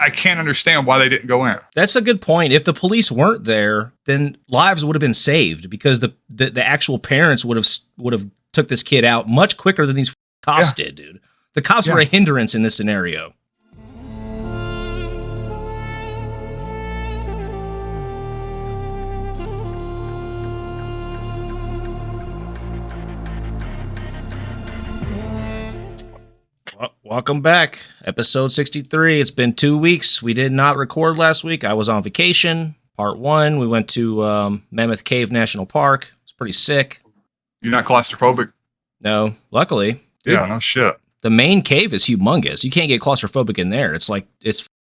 I can't understand why they didn't go in. That's a good point. If the police weren't there, then lives would have been saved because the actual parents would have took this kid out much quicker than these cops did, dude. The cops were a hindrance in this scenario. Welcome back. Episode 63. It's been 2 weeks. We did not record last week. I was on vacation. Part 1, we went to Mammoth Cave National Park. It's pretty sick. You're not claustrophobic? No, luckily. Dude, yeah, no shit. The main cave is humongous. You can't get claustrophobic in there. It's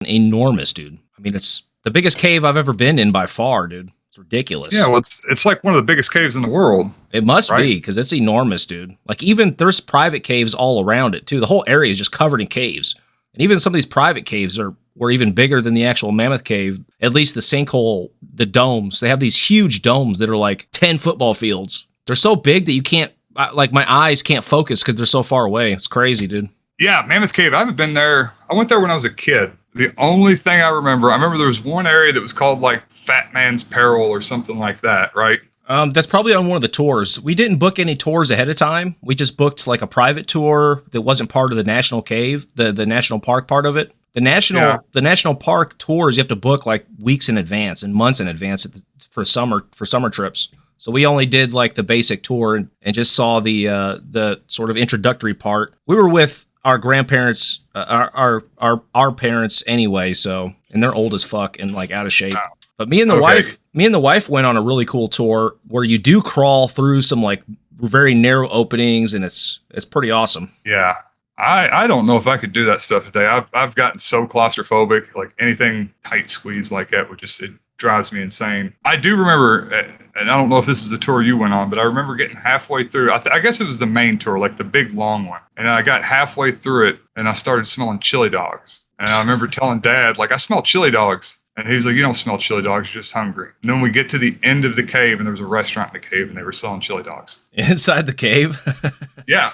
enormous, dude. I mean, it's the biggest cave I've ever been in by far, dude. It's ridiculous. Yeah, well, it's like one of the biggest caves in the world. It must be, because it's enormous, dude. Like, even there's private caves all around it, too. The whole area is just covered in caves. And even some of these private caves were even bigger than the actual Mammoth Cave. At least the sinkhole, the domes. They have these huge domes that are like 10 football fields. They're so big that you can't, like, my eyes can't focus because they're so far away. It's crazy, dude. Yeah, Mammoth Cave. I haven't been there. I went there when I was a kid. The only thing I remember there was one area that was called like Fat Man's Peril or something like that, right? That's probably on one of the tours. We didn't book any tours ahead of time. We just booked like a private tour that wasn't part of the National Cave, the national park part of it. The national park tours you have to book like weeks in advance and months in advance for summer trips. So we only did like the basic tour and just saw the sort of introductory part. We were with our grandparents, our parents anyway. So, and they're old as fuck and like out of shape. Wow. But me and the wife went on a really cool tour where you do crawl through some like very narrow openings, and it's pretty awesome. Yeah. I don't know if I could do that stuff today. I've gotten so claustrophobic, like anything tight squeezed like that it drives me insane. I do remember, and I don't know if this is the tour you went on, but I remember getting halfway through. I guess it was the main tour, like the big long one. And I got halfway through it and I started smelling chili dogs. And I remember telling Dad, like, I smell chili dogs. And he was like, you don't smell chili dogs, you're just hungry. And then we get to the end of the cave and there was a restaurant in the cave and they were selling chili dogs. Inside the cave? Yeah.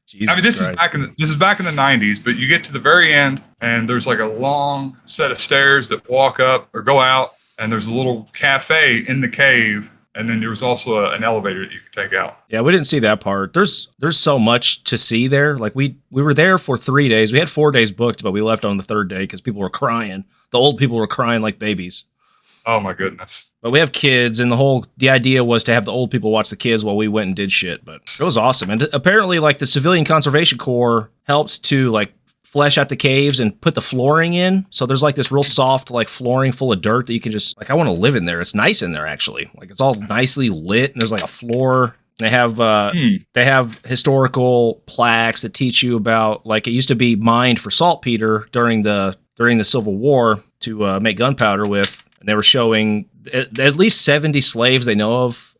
Jesus this is back in the 90s, but you get to the very end and there's like a long set of stairs that walk up or go out, and there's a little cafe in the cave, and then there was also an elevator that you could take out. Yeah, we didn't see that part. There's so much to see there. Like we were there for 3 days. We had 4 days booked, but we left on the third day because people were crying. The old people were crying like babies. Oh my goodness. But we have kids, and the idea was to have the old people watch the kids while we went and did shit. But it was awesome. And apparently, like, the Civilian Conservation Corps helped to like flesh out the caves and put the flooring in. So there's like this real soft like flooring full of dirt that you can just like, I want to live in there. It's nice in there, actually. Like, it's all nicely lit, and there's like a floor. They have historical plaques that teach you about, like, it used to be mined for saltpeter during the Civil War to make gunpowder with. And they were showing at least 70 slaves they know of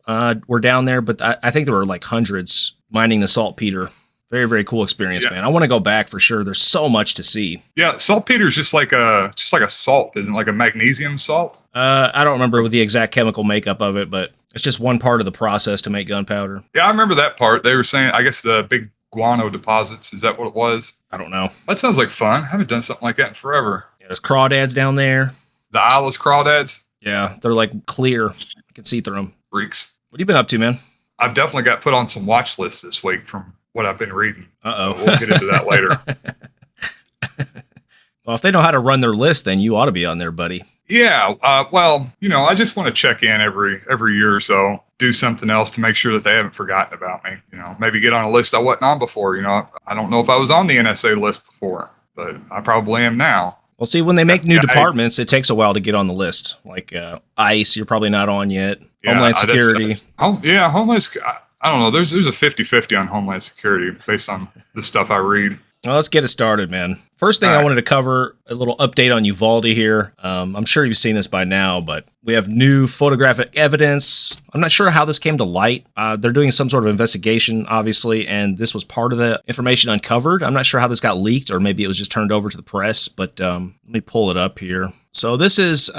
were down there, but I think there were like hundreds mining the saltpeter. Very, very cool experience, man. I want to go back for sure. There's so much to see. Yeah, saltpeter is just like a salt, isn't it? Like a magnesium salt? I don't remember the exact chemical makeup of it, but it's just one part of the process to make gunpowder. Yeah, I remember that part. They were saying, I guess the big guano deposits, is that what it was? I don't know. That sounds like fun. I haven't done something like that in forever. Yeah, there's crawdads down there. The eyeless crawdads? Yeah, they're like clear. You can see through them. Freaks. What have you been up to, man? I've definitely got put on some watch lists this week from what I've been reading. Uh-oh. We'll get into that later. Well, if they know how to run their list, then you ought to be on there, buddy. Yeah. Well, I just want to check in every year or so, do something else to make sure that they haven't forgotten about me. Maybe get on a list I wasn't on before. I don't know if I was on the NSA list before, but I probably am now. Well, see, when they make new departments, it takes a while to get on the list. Like ICE, you're probably not on yet. Yeah, Homeland Security. Homeland. I don't know. There's a 50-50 on Homeland Security based on the stuff I read. Well, let's get it started, man. First thing I wanted to cover, a little update on Uvalde here. I'm sure you've seen this by now, but we have new photographic evidence. I'm not sure how this came to light. They're doing some sort of investigation, obviously, and this was part of the information uncovered. I'm not sure how this got leaked, or maybe it was just turned over to the press, but let me pull it up here. So this is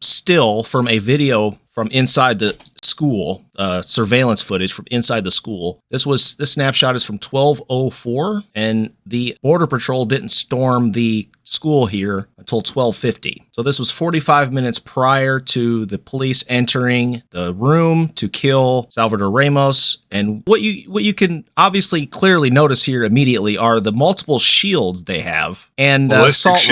still from a video from inside the school, surveillance footage from inside the school. This snapshot is from 12:04, and the Border Patrol didn't storm the school here until 12:50. So this was 45 minutes prior to the police entering the room to kill Salvador Ramos. And what you can obviously clearly notice here immediately are the multiple shields they have and assault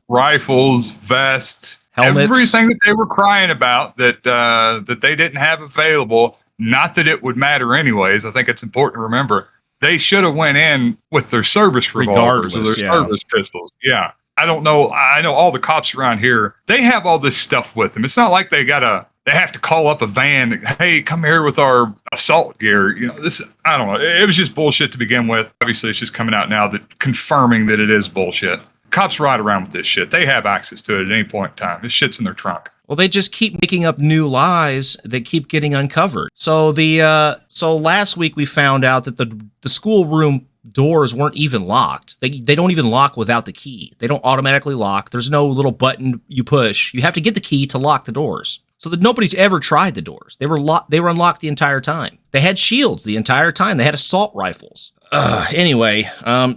rifles, vests, helmets, everything that they were crying about that they didn't have available. Not that it would matter anyways. I think it's important to remember they should have went in with their service revolvers or their service pistols. Yeah. I don't know. I know all the cops around here, they have all this stuff with them. It's not like they have to call up a van. Hey, come here with our assault gear. I don't know. It was just bullshit to begin with. Obviously, it's just coming out now that confirming that it is bullshit. Cops ride around with this shit. They have access to it at any point in time. This shit's in their trunk. Well, they just keep making up new lies that keep getting uncovered. So last week we found out that the schoolroom doors weren't even locked. They don't even lock without the key. They don't automatically lock. There's no little button you push. You have to get the key to lock the doors. So that nobody's ever tried the doors. They were unlocked the entire time. They had shields the entire time. They had assault rifles. Anyway,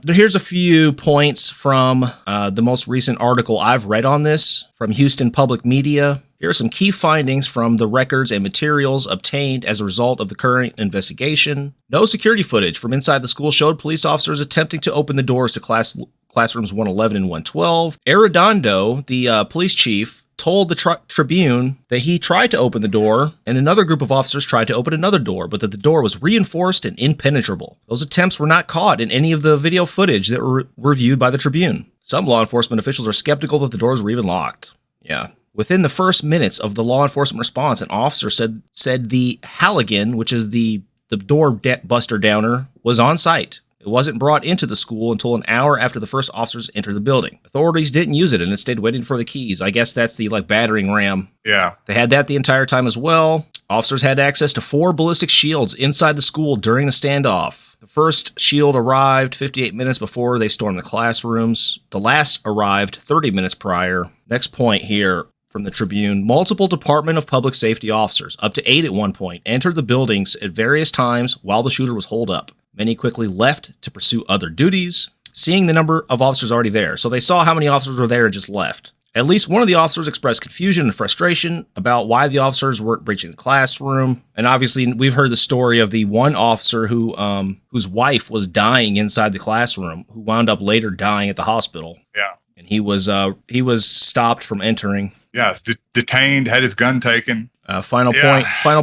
here's a few points from the most recent article I've read on this from Houston Public Media. Here are some key findings from the records and materials obtained as a result of the current investigation. No security footage from inside the school showed police officers attempting to open the doors to classrooms 111 and 112. Arredondo, the police chief, told the Tribune that he tried to open the door, and another group of officers tried to open another door, but that the door was reinforced and impenetrable. Those attempts were not caught in any of the video footage that were reviewed by the Tribune. Some law enforcement officials are skeptical that the doors were even locked. Yeah. Within the first minutes of the law enforcement response, an officer said the Halligan, which is the door buster downer, was on site. It wasn't brought into the school until an hour after the first officers entered the building. Authorities didn't use it and instead waited for the keys. I guess that's the battering ram. Yeah. They had that the entire time as well. Officers had access to 4 ballistic shields inside the school during the standoff. The first shield arrived 58 minutes before they stormed the classrooms. The last arrived 30 minutes prior. Next point here from the Tribune. Multiple Department of Public Safety officers, up to 8 at one point, entered the buildings at various times while the shooter was holed up. Many quickly left to pursue other duties, seeing the number of officers already there. So they saw how many officers were there and just left. At least one of the officers expressed confusion and frustration about why the officers weren't breaching the classroom. And obviously, we've heard the story of the one officer whose wife was dying inside the classroom, who wound up later dying at the hospital. Yeah. And he was stopped from entering. Yeah, detained, had his gun taken. Final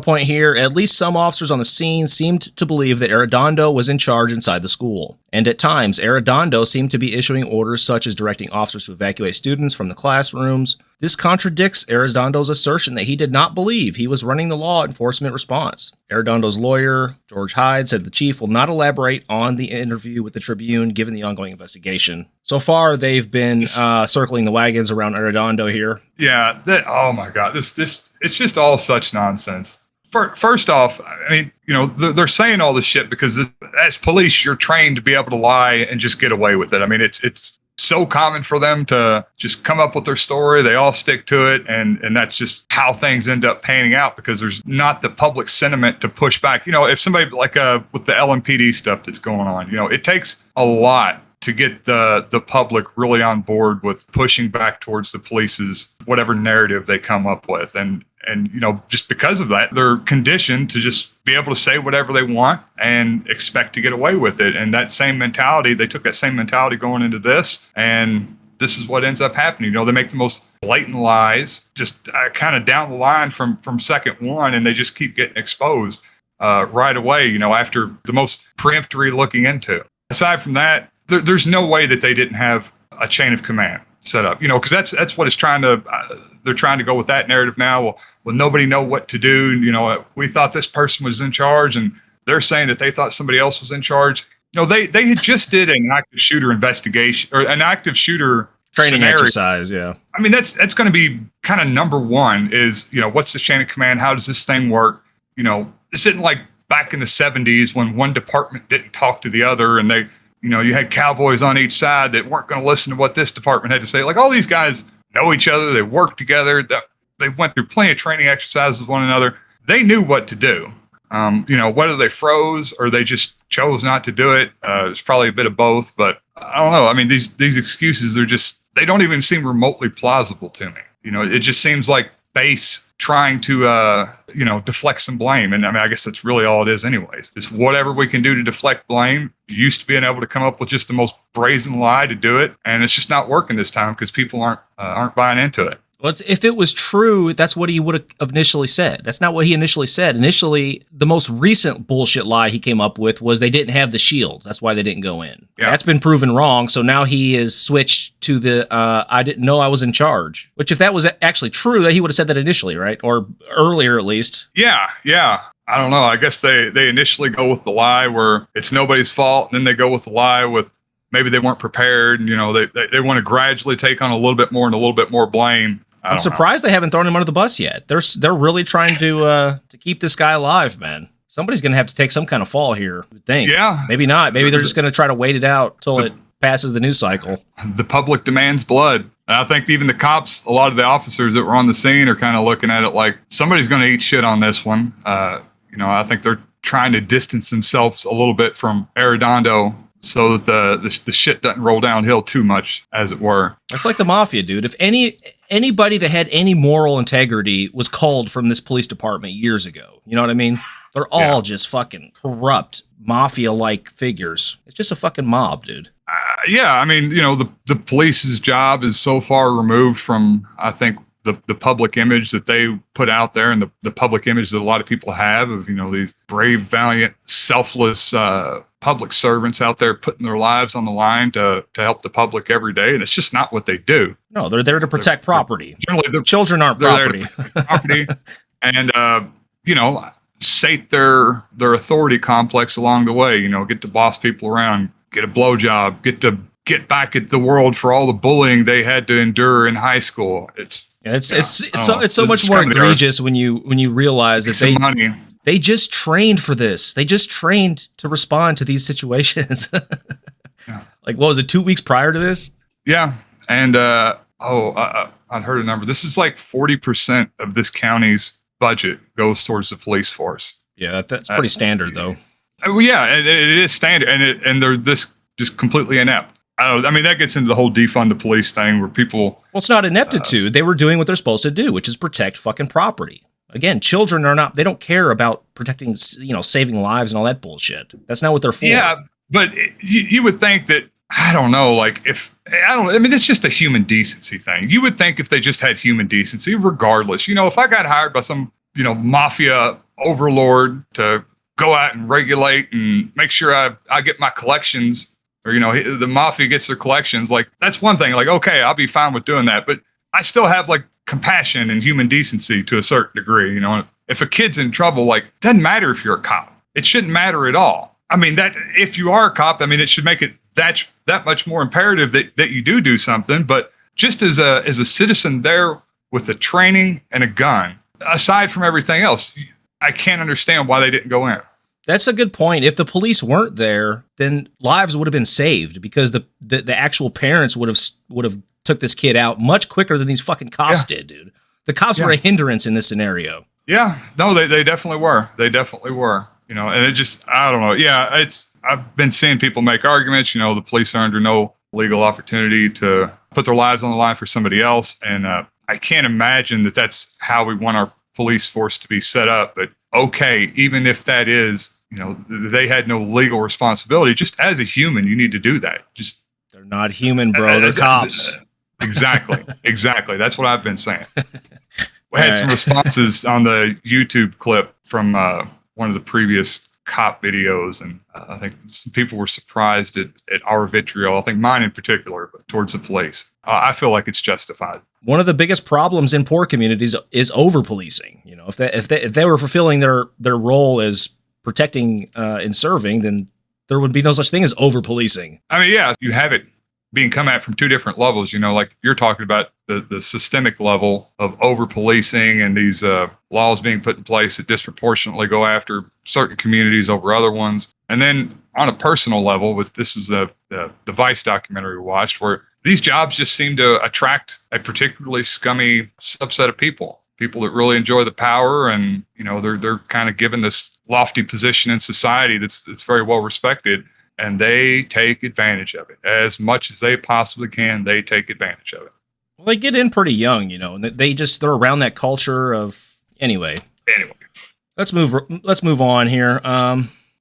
point here. At least some officers on the scene seemed to believe that Arredondo was in charge inside the school. And at times, Arredondo seemed to be issuing orders such as directing officers to evacuate students from the classrooms. This contradicts Arredondo's assertion that he did not believe he was running the law enforcement response. Arredondo's lawyer, George Hyde, said the chief will not elaborate on the interview with the Tribune given the ongoing investigation. So far, they've been circling the wagons around Arredondo here. Yeah, oh my God, this it's just all such nonsense. First off, I mean, they're saying all this shit because as police, you're trained to be able to lie and just get away with it. I mean, it's so common for them to just come up with their story. They all stick to it. And that's just how things end up panning out because there's not the public sentiment to push back. If somebody with the LMPD stuff that's going on, it takes a lot to get the public really on board with pushing back towards the police's whatever narrative they come up with. And just because of that, they're conditioned to just be able to say whatever they want and expect to get away with it. And that same mentality, they took that same mentality going into this, and this is what ends up happening. They make the most blatant lies just kind of down the line from second one, and they just keep getting exposed right away, after the most peremptory looking into. Aside from that, there's no way that they didn't have a chain of command set up, because that's what it's trying to, they're trying to go with that narrative now. Well, nobody know what to do. We thought this person was in charge, and they're saying that they thought somebody else was in charge. They had just did an active shooter investigation or an active shooter training scenario. Exercise. Yeah. I mean, that's going to be kind of number one is, what's the chain of command? How does this thing work? This isn't like back in the 70s when one department didn't talk to the other and they, you had cowboys on each side that weren't going to listen to what this department had to say. Like all these guys know each other. They work together. They went through plenty of training exercises with one another. they knew what to do. Whether they froze or they just chose not to do it, it's probably a bit of both. But I don't know. I mean, these excuses, they don't even seem remotely plausible to me. It just seems like base trying to, deflect some blame. And I mean, I guess that's really all it is anyways. Just whatever we can do to deflect blame. Used to being able to come up with just the most brazen lie to do it. And it's just not working this time because people aren't buying into it. Well, if it was true, that's what he would have initially said. That's not what he initially said. Initially, the most recent bullshit lie he came up with was they didn't have the shields. That's why they didn't go in. Yeah. That's been proven wrong. So now he is switched to the, I didn't know I was in charge. Which if that was actually true, that he would have said that initially, right? Or earlier at least. Yeah. I don't know. I guess they initially go with the lie where it's nobody's fault. And then they go with the lie with maybe they weren't prepared. And, they want to gradually take on a little bit more and a little bit more blame. I'm surprised they haven't thrown him under the bus yet. They're really trying to keep this guy alive, man. Somebody's going to have to take some kind of fall here, I would think. Yeah. Maybe not. Maybe they're just going to try to wait it out till it passes the news cycle. The public demands blood. And I think even the cops, a lot of the officers that were on the scene are kind of looking at it like somebody's going to eat shit on this one. I think they're trying to distance themselves a little bit from Arredondo so that the shit doesn't roll downhill too much, as it were. It's like the mafia, dude. If anybody that had any moral integrity was called from this police department years ago, you know what I mean? They're all just fucking corrupt, mafia-like figures. It's just a fucking mob, dude. I mean, the police's job is so far removed from, I think, the public image that they put out there and the public image that a lot of people have of, these brave, valiant, selfless public servants out there putting their lives on the line to help the public every day. And it's just not what they do. No, they're there to protect property. Generally, children aren't property. Property and, sate their authority complex along the way, get to boss people around, get a blowjob, get back at the world for all the bullying they had to endure in high school. It's so much more egregious when you realize that they just trained for this. They just trained to respond to these situations. Like, what was it, 2 weeks prior to this? Yeah. And, I'd heard a number. This is like 40% of this county's budget goes towards the police force. Yeah, that's pretty standard, though. Well, yeah, it is standard, and they're this just completely inept. I mean, that gets into the whole defund the police thing where people... Well, it's not ineptitude. They were doing what they're supposed to do, which is protect fucking property. Again, children are not... They don't care about protecting, saving lives and all that bullshit. That's not what they're for. Yeah, but you would think that, I don't know, like it's just a human decency thing. You would think if they just had human decency, regardless, if I got hired by some, mafia overlord to go out and regulate and make sure I get my collections, or, the mafia gets their collections, like, that's one thing. Like, okay, I'll be fine with doing that. But I still have, like, compassion and human decency to a certain degree. If a kid's in trouble, like, doesn't matter if you're a cop. It shouldn't matter at all. I mean, that if you are a cop, I mean, it should make it that much more imperative that you do something. But just as a citizen there with a training and a gun, aside from everything else, I can't understand why they didn't go in. That's a good point. If the police weren't there, then lives would have been saved because the actual parents would have took this kid out much quicker than these fucking cops did, dude. The cops were a hindrance in this scenario. Yeah, no, they definitely were. They definitely were. And it just, I don't know. Yeah, I've been seeing people make arguments. The police are under no legal opportunity to put their lives on the line for somebody else. And I can't imagine that that's how we want our police force to be set up. But okay, even if that is, they had no legal responsibility. Just as a human, you need to do that. They're not human, bro. They're cops. Exactly. That's what I've been saying. We had some responses on the YouTube clip from one of the previous cop videos, and I think some people were surprised at our vitriol. I think mine in particular, but towards the police. I feel like it's justified. One of the biggest problems in poor communities is over-policing. If they were fulfilling their role as protecting and serving, then there would be no such thing as over-policing. I mean, yeah, you have it being come at from two different levels, like you're talking about the systemic level of over-policing and these laws being put in place that disproportionately go after certain communities over other ones. And then on a personal level, this was the Vice documentary we watched, where these jobs just seem to attract a particularly scummy subset of people. people that really enjoy the power, and they're kind of given this lofty position in society that's very well respected, and they take advantage of it as much as they possibly can. They take advantage of it. Well, they get in pretty young, and they're around that culture of anyway. Let's move on here.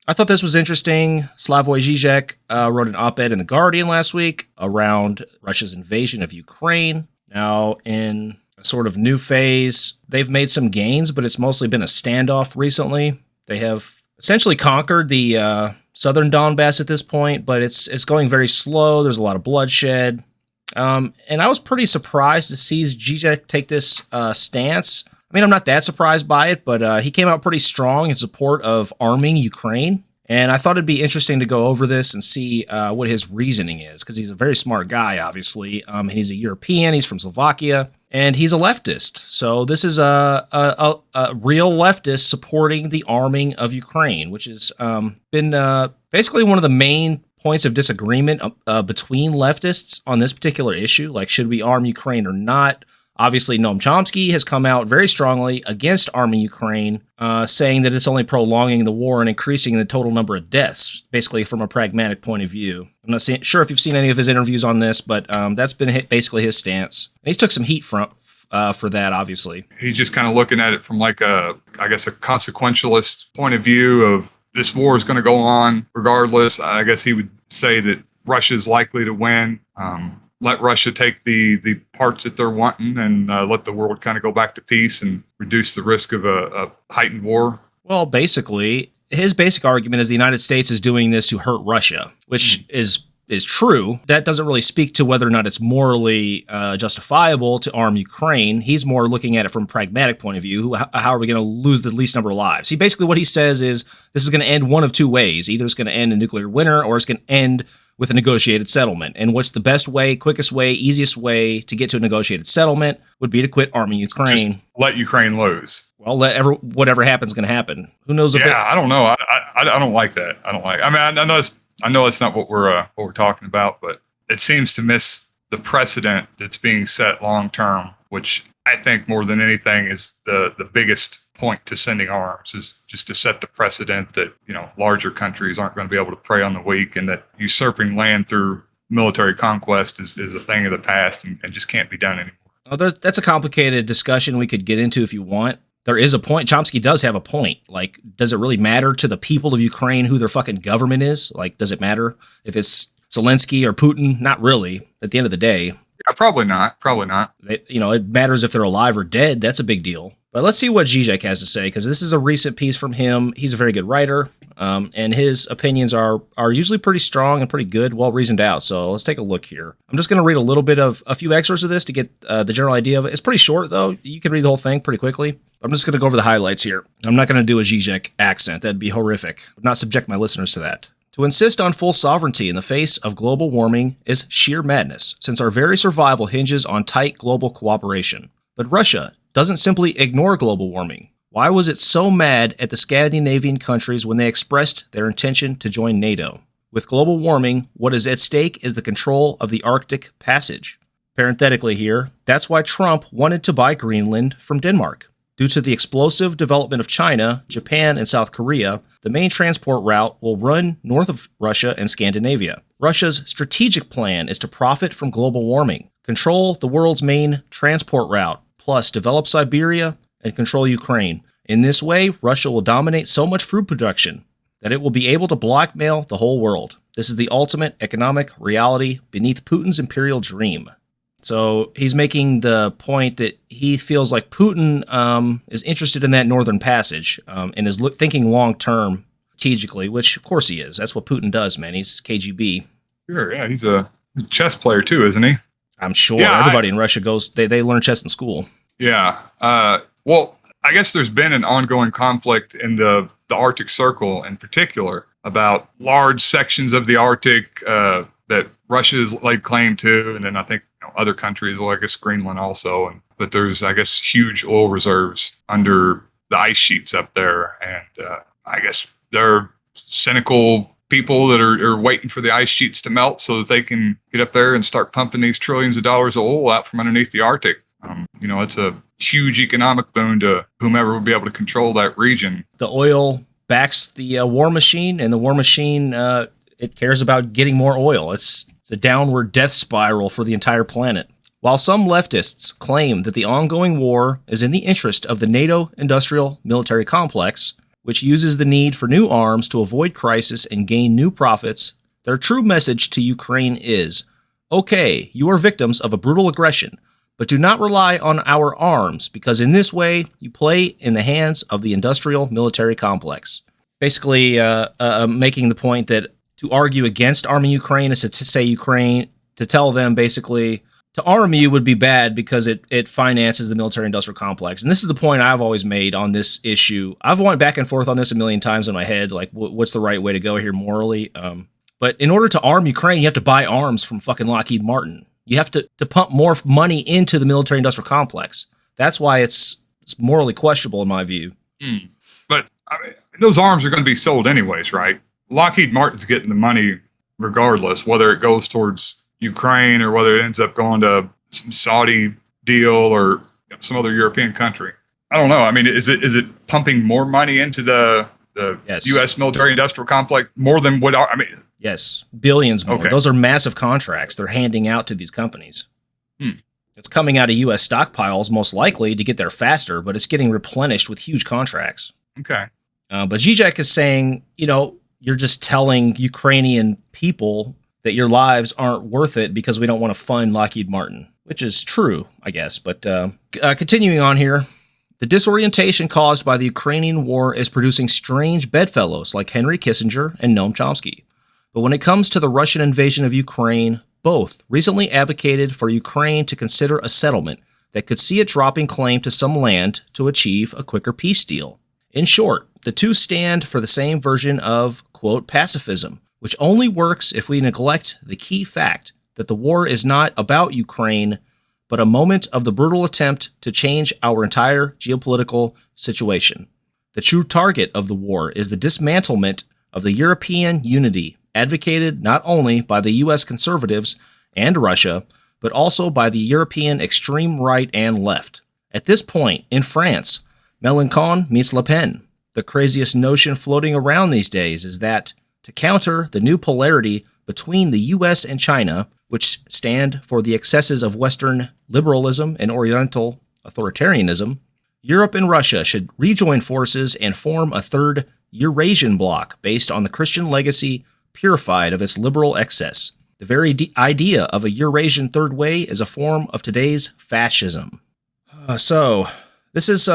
I thought this was interesting. Slavoj Žižek wrote an op-ed in The Guardian last week around Russia's invasion of Ukraine. Now, in a sort of new phase, they've made some gains, but it's mostly been a standoff recently. They have essentially conquered the southern Donbass at this point, but it's going very slow. There's a lot of bloodshed. And I was pretty surprised to see Žižek take this stance. I mean, I'm not that surprised by it, but he came out pretty strong in support of arming Ukraine. And I thought it'd be interesting to go over this and see what his reasoning is, because he's a very smart guy, obviously. And he's a European. He's from Slovakia, and he's a leftist. So this is a real leftist supporting the arming of Ukraine, which has been basically one of the main points of disagreement between leftists on this particular issue. Like, should we arm Ukraine or not? Obviously, Noam Chomsky has come out very strongly against arming Ukraine, saying that it's only prolonging the war and increasing the total number of deaths, basically from a pragmatic point of view. I'm not sure if you've seen any of his interviews on this, but that's been basically his stance. And he took some heat for that, obviously. He's just kind of looking at it from like a consequentialist point of view of this war is going to go on regardless. I guess he would say that Russia is likely to win. Let Russia take the parts that they're wanting, and let the world kind of go back to peace and reduce the risk of a heightened war. Well, basically, his basic argument is the United States is doing this to hurt Russia, which is true. That doesn't really speak to whether or not it's morally justifiable to arm Ukraine. He's more looking at it from a pragmatic point of view. How are we going to lose the least number of lives? Basically what he says is this is going to end one of two ways. Either it's going to end a nuclear winter, or it's going to end with a negotiated settlement. And what's the best way, quickest way, easiest way to get to a negotiated settlement would be to quit arming Ukraine. Just let Ukraine lose. Well, whatever happens is going to happen. Who knows? I don't know. I don't like that. I don't like. I mean, I know it's not what we're talking about, but it seems to miss the precedent that's being set long term, which I think more than anything is the biggest point to sending arms, is just to set the precedent that larger countries aren't going to be able to prey on the weak, and that usurping land through military conquest is a thing of the past and just can't be done anymore. Well, that's a complicated discussion we could get into if you want. There is a point. Chomsky does have a point. Like, does it really matter to the people of Ukraine who their fucking government is? Like, does it matter if it's Zelensky or Putin? Not really. At the end of the day. Yeah, probably not. It matters if they're alive or dead. That's a big deal. But let's see what Žižek has to say, because this is a recent piece from him. He's a very good writer, and his opinions are usually pretty strong and pretty good, well reasoned out. So let's take a look here. I'm just going to read a little bit of a few excerpts of this to get the general idea of it. It's pretty short, though. You can read the whole thing pretty quickly. I'm just going to go over the highlights here. I'm not going to do a Žižek accent. That'd be horrific. I would not subject my listeners to that. To insist on full sovereignty in the face of global warming is sheer madness, since our very survival hinges on tight global cooperation. But Russia doesn't simply ignore global warming. Why was it so mad at the Scandinavian countries when they expressed their intention to join NATO? With global warming, what is at stake is the control of the Arctic Passage. Parenthetically here, that's why Trump wanted to buy Greenland from Denmark. Due to the explosive development of China, Japan, and South Korea, the main transport route will run north of Russia and Scandinavia. Russia's strategic plan is to profit from global warming, control the world's main transport route, plus develop Siberia and control Ukraine. In this way, Russia will dominate so much food production that it will be able to blackmail the whole world. This is the ultimate economic reality beneath Putin's imperial dream. So he's making the point that he feels like Putin is interested in that northern passage and is thinking long-term strategically, which of course he is. That's what Putin does, man. He's KGB. Sure, yeah. He's a chess player too, isn't he? I'm sure. Yeah, everybody in Russia they learn chess in school. Yeah. Well, I guess there's been an ongoing conflict in the Arctic Circle in particular about large sections of the Arctic that Russia's laid claim to, and then I think other countries, well, I guess Greenland also, but there's, I guess, huge oil reserves under the ice sheets up there, and I guess they're cynical people that are waiting for the ice sheets to melt so that they can get up there and start pumping these trillions of dollars of oil out from underneath the Arctic. It's a huge economic boon to whomever would be able to control that region. The oil backs the war machine, and the war machine, it cares about getting more oil. It's a downward death spiral for the entire planet. While some leftists claim that the ongoing war is in the interest of the NATO industrial military complex, which uses the need for new arms to avoid crisis and gain new profits, their true message to Ukraine is, okay, you are victims of a brutal aggression, but do not rely on our arms, because in this way, you play in the hands of the industrial military complex. Basically, making the point that to argue against arming Ukraine is to say Ukraine, to tell them basically, to arm you would be bad because it finances the military-industrial complex. And this is the point I've always made on this issue. I've went back and forth on this a million times in my head, like what's the right way to go here morally. But in order to arm Ukraine, you have to buy arms from fucking Lockheed Martin. You have to pump more money into the military-industrial complex. That's why it's morally questionable in my view. But I mean, those arms are going to be sold anyways, right? Lockheed Martin's getting the money regardless, whether it goes towards Ukraine or whether it ends up going to some Saudi deal or some other European country. I don't know. I mean, is it pumping more money into the Yes. U.S. military-industrial complex more than what? I mean, yes, billions more. Okay. Those are massive contracts they're handing out to these companies. It's coming out of U.S. stockpiles most likely to get there faster, but it's getting replenished with huge contracts. okay. But Žižek is saying, you're just telling Ukrainian people that your lives aren't worth it because we don't want to fund Lockheed Martin, which is true, I guess. But continuing on here, the disorientation caused by the Ukrainian war is producing strange bedfellows like Henry Kissinger and Noam Chomsky. But when it comes to the Russian invasion of Ukraine, both recently advocated for Ukraine to consider a settlement that could see it dropping claim to some land to achieve a quicker peace deal. In short, the two stand for the same version of, quote, pacifism, which only works if we neglect the key fact that the war is not about Ukraine, but a moment of the brutal attempt to change our entire geopolitical situation. The true target of the war is the dismantlement of the European unity, advocated not only by the U.S. conservatives and Russia, but also by the European extreme right and left. At this point, in France, Mélenchon meets Le Pen. The craziest notion floating around these days is that, to counter the new polarity between the U.S. and China, which stand for the excesses of Western liberalism and Oriental authoritarianism, Europe and Russia should rejoin forces and form a third Eurasian bloc based on the Christian legacy purified of its liberal excess. The very idea of a Eurasian third way is a form of today's fascism. So, this is...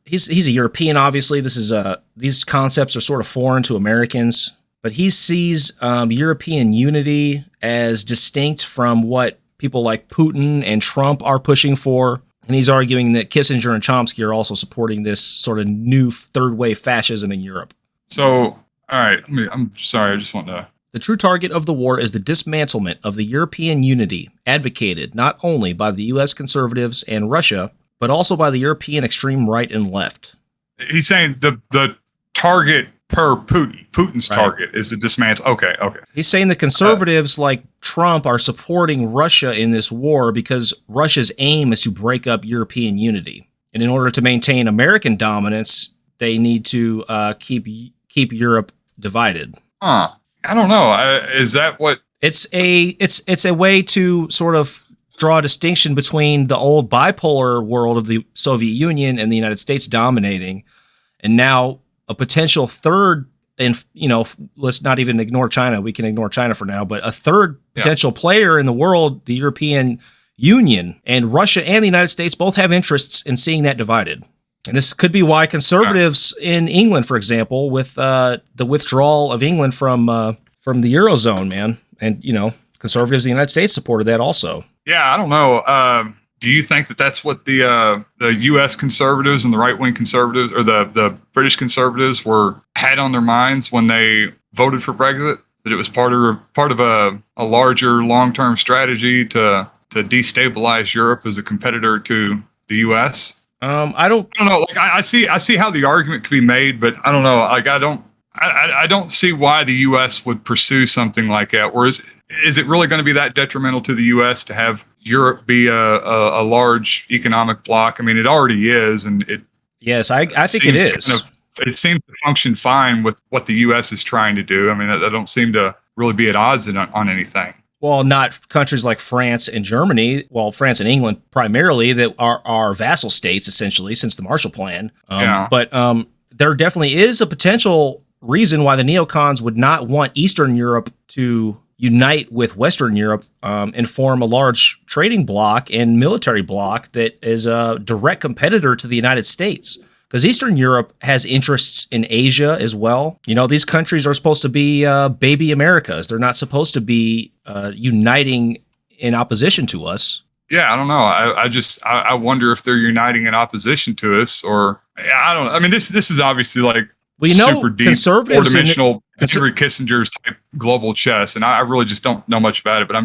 He's a European, obviously. This is these concepts are sort of foreign to Americans, but he sees European unity as distinct from what people like Putin and Trump are pushing for. And he's arguing that Kissinger and Chomsky are also supporting this sort of new third wave fascism in Europe. So, all right. I'm sorry. I just want to. The true target of the war is the dismantlement of the European unity, advocated not only by the U.S. conservatives and Russia, but also by the European extreme right and left. He's saying the target per Putin's Right. target is the dismantle. Okay. He's saying the conservatives like Trump are supporting Russia in this war because Russia's aim is to break up European unity. And in order to maintain American dominance, they need to keep Europe divided. I don't know. Is that what? It's a way to sort of draw a distinction between the old bipolar world of the Soviet Union and the United States dominating, and now a potential third, and let's not even ignore China. We can ignore China for now, but a third potential player in the world, the European Union, and Russia and the United States both have interests in seeing that divided. And this could be why conservatives in England, for example, with the withdrawal of England from the Eurozone, man, and conservatives in the United States supported that also. Yeah, I don't know. Do you think that that's what the U.S. conservatives and the right-wing conservatives, or the British conservatives, had on their minds when they voted for Brexit? That it was part of a larger long-term strategy to destabilize Europe as a competitor to the U.S. I don't know. Like I see how the argument could be made, but I don't know. Like I don't see why the U.S. would pursue something like that. Whereas, is it really going to be that detrimental to the U.S. to have Europe be a large economic bloc. I mean, it already is, and yes, I think it is. It seems to function fine with what the U.S. is trying to do. I mean, I don't seem to really be at odds on anything. Well, not countries like France and Germany. Well, France and England primarily, that are vassal states essentially since the Marshall Plan. But there definitely is a potential reason why the neocons would not want Eastern Europe to unite with Western Europe and form a large trading bloc and military bloc that is a direct competitor to the United States. Because Eastern Europe has interests in Asia as well. You know, these countries are supposed to be baby Americas. They're not supposed to be uniting in opposition to us. Yeah, I don't know. I wonder if they're uniting in opposition to us, or I don't know. I mean, this is obviously like super deep, four-dimensional Henry Kissinger's type global chess, and I really just don't know much about it. But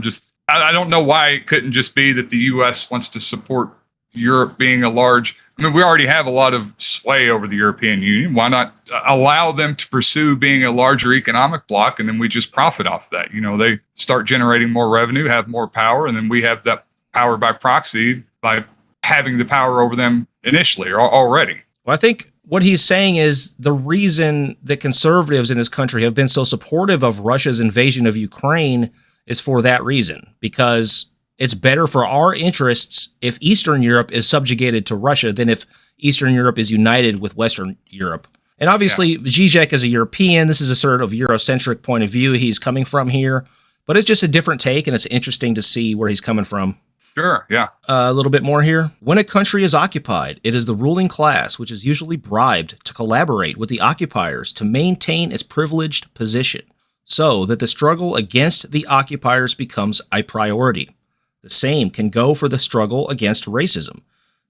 I don't know why it couldn't just be that the U.S. wants to support Europe being a large. I mean, we already have a lot of sway over the European Union. Why not allow them to pursue being a larger economic bloc, and then we just profit off that? You know, they start generating more revenue, have more power, and then we have that power by proxy by having the power over them initially or already. Well, I think what he's saying is the reason that conservatives in this country have been so supportive of Russia's invasion of Ukraine is for that reason, because it's better for our interests if Eastern Europe is subjugated to Russia than if Eastern Europe is united with Western Europe. And obviously, Žižek is a European. This is a sort of Eurocentric point of view he's coming from here. But it's just a different take, and it's interesting to see where he's coming from. Sure, yeah. A little bit more here. When a country is occupied, it is the ruling class which is usually bribed to collaborate with the occupiers to maintain its privileged position, so that the struggle against the occupiers becomes a priority. The same can go for the struggle against racism.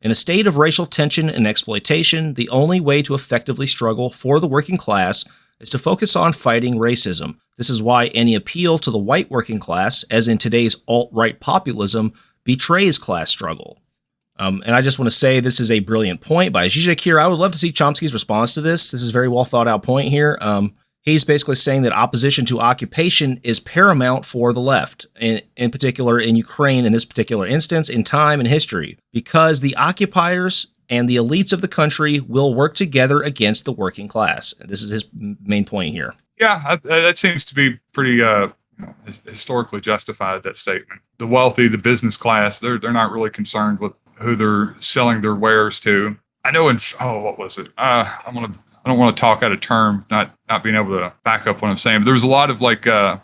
In a state of racial tension and exploitation, the only way to effectively struggle for the working class is to focus on fighting racism. This is why any appeal to the white working class, as in today's alt-right populism, betrays class struggle. And I just want to say this is a brilliant point by Žižek here. I would love to see Chomsky's response to this. This is a very well thought out point here. He's basically saying that opposition to occupation is paramount for the left, in particular in Ukraine in this particular instance, in time and history, because the occupiers and the elites of the country will work together against the working class. And this is his main point here. Yeah, that seems to be pretty historically justified, that statement. The wealthy, the business class, they're not really concerned with who they're selling their wares to. I know what was it? I don't want to talk out of term, not being able to back up what I'm saying. But there was a lot of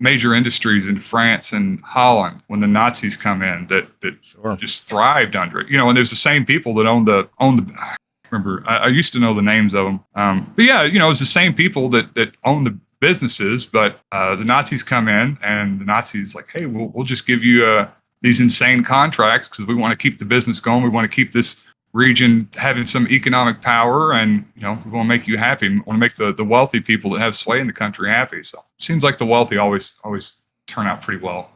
major industries in France and Holland when the Nazis come in that Sure. just thrived under it. You know, and it was the same people that owned the. I remember, I used to know the names of them. But yeah, you know, it was the same people that owned the businesses. But the Nazis come in, and the Nazis like, hey, we'll just give you these insane contracts because we want to keep the business going. We want to keep this region having some economic power, and we want to make you happy. We want to make the wealthy people that have sway in the country happy. So it seems like the wealthy always turn out pretty well.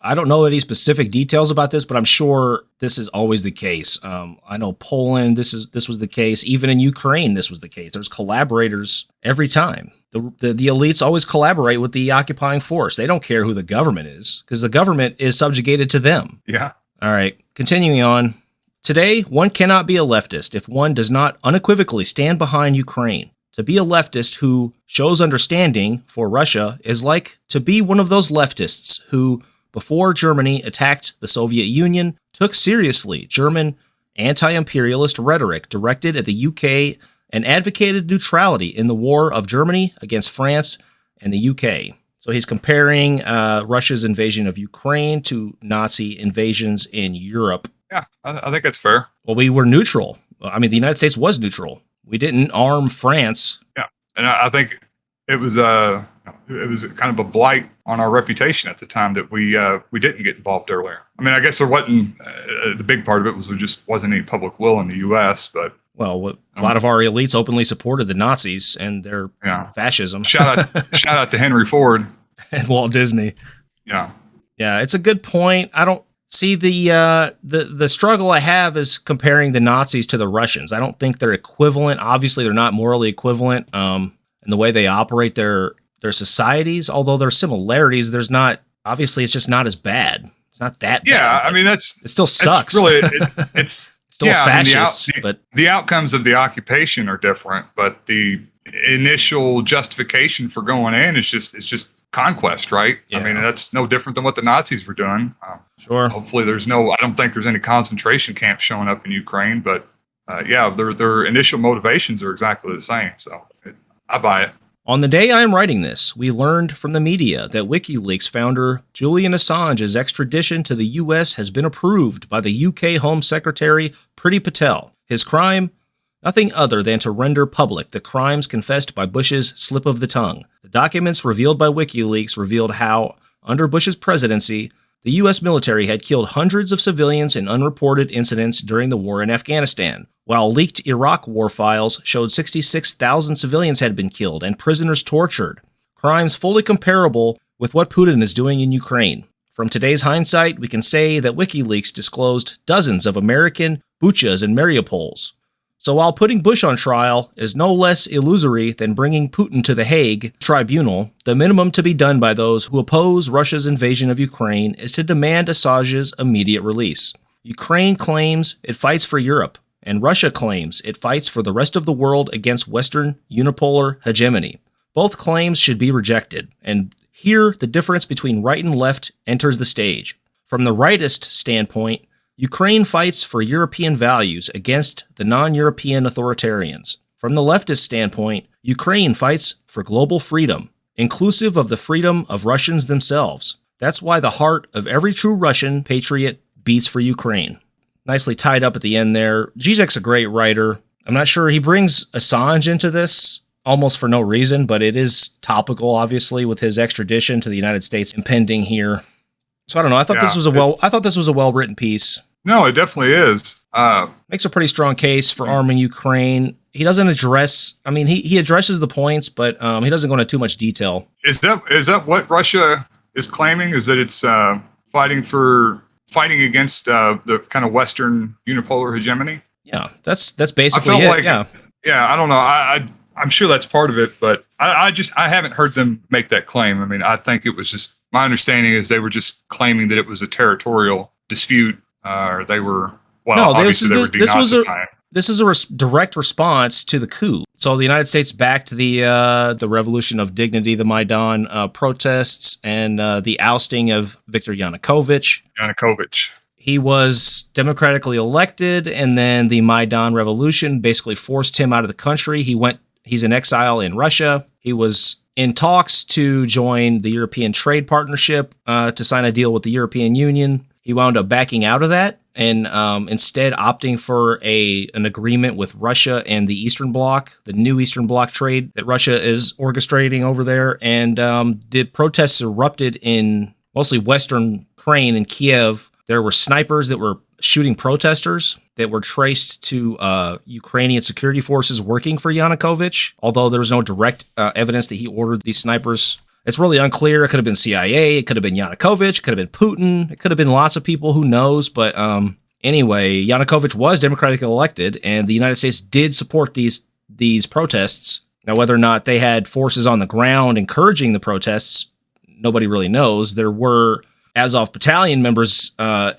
I don't know any specific details about this, but I'm sure this is always the case. I know Poland, this was the case. Even in Ukraine, this was the case. There's collaborators every time. The elites always collaborate with the occupying force. They don't care who the government is, because the government is subjugated to them. Yeah. All right, continuing on. Today, one cannot be a leftist if one does not unequivocally stand behind Ukraine. To be a leftist who shows understanding for Russia is like to be one of those leftists who, before Germany attacked the Soviet Union, took seriously German anti-imperialist rhetoric directed at the UK and advocated neutrality in the war of Germany against France and the UK. So he's comparing Russia's invasion of Ukraine to Nazi invasions in Europe. Yeah, I think that's fair. Well, we were neutral. I mean, the United States was neutral. We didn't arm France. Yeah, and I think it was kind of a blight on our reputation at the time that we didn't get involved earlier. I mean, I guess there wasn't the big part of it was there just wasn't any public will in the U.S. But a lot of our elites openly supported the Nazis and their fascism. Shout out to Henry Ford and Walt Disney. Yeah, it's a good point. I don't see the struggle I have is comparing the Nazis to the Russians. I don't think they're equivalent. Obviously, they're not morally equivalent in the way they operate their societies. Although there's similarities, there's not. Obviously, it's just not as bad. It's not that Yeah, bad. I mean, it still sucks. It's still yeah, fascist, but the outcomes of the occupation are different, but the initial justification for going in is just conquest, right? Yeah. I mean, that's no different than what the Nazis were doing. Sure. Hopefully, I don't think there's any concentration camps showing up in Ukraine, but yeah, their initial motivations are exactly the same. So I buy it. On the day I am writing this, we learned from the media that WikiLeaks founder Julian Assange's extradition to the U.S. has been approved by the UK Home Secretary Priti Patel. His crime? Nothing other than to render public the crimes confessed by Bush's slip of the tongue. The documents revealed by WikiLeaks revealed how, under Bush's presidency, the U.S. military had killed hundreds of civilians in unreported incidents during the war in Afghanistan, while leaked Iraq war files showed 66,000 civilians had been killed and prisoners tortured. Crimes fully comparable with what Putin is doing in Ukraine. From today's hindsight, we can say that WikiLeaks disclosed dozens of American Buchas and Mariupols. So while putting Bush on trial is no less illusory than bringing Putin to the Hague tribunal, the minimum to be done by those who oppose Russia's invasion of Ukraine is to demand Assange's immediate release. Ukraine claims it fights for Europe, and Russia claims it fights for the rest of the world against Western unipolar hegemony. Both claims should be rejected, and here the difference between right and left enters the stage. From the rightist standpoint, Ukraine fights for European values against the non-European authoritarians. From the leftist standpoint, Ukraine fights for global freedom, inclusive of the freedom of Russians themselves. That's why the heart of every true Russian patriot beats for Ukraine. Nicely tied up at the end there. Žižek's a great writer. I'm not sure he brings Assange into this almost for no reason, but it is topical, obviously, with his extradition to the United States impending here. So I don't know. I thought this was a well-written piece. No, it definitely is. Makes a pretty strong case for arming Ukraine. He doesn't address, I mean, he addresses the points, but he doesn't go into too much detail. Is that what Russia is claiming? Is that it's fighting against the kind of Western unipolar hegemony? Yeah, that's basically it. Yeah, I don't know. I'm sure that's part of it, but I haven't heard them make that claim. I mean, I think it was just, my understanding is they were just claiming that it was a territorial dispute. Or they were, well, no, obviously they were denazifying. This is a direct response to the coup. So the United States backed the Revolution of Dignity, the Maidan protests, and the ousting of Viktor Yanukovych. He was democratically elected, and then the Maidan Revolution basically forced him out of the country. He's in exile in Russia. He was in talks to join the European Trade Partnership to sign a deal with the European Union. He wound up backing out of that and instead opting for an agreement with Russia and the Eastern Bloc, the new Eastern Bloc trade that Russia is orchestrating over there. And the protests erupted in mostly Western Ukraine and Kiev. There were snipers that were shooting protesters that were traced to Ukrainian security forces working for Yanukovych, although there was no direct evidence that he ordered these snipers. It's really unclear. It could have been CIA. It could have been Yanukovych. It could have been Putin. It could have been lots of people. Who knows? But anyway, Yanukovych was democratically elected, and the United States did support these protests. Now, whether or not they had forces on the ground encouraging the protests, nobody really knows. There were Azov battalion members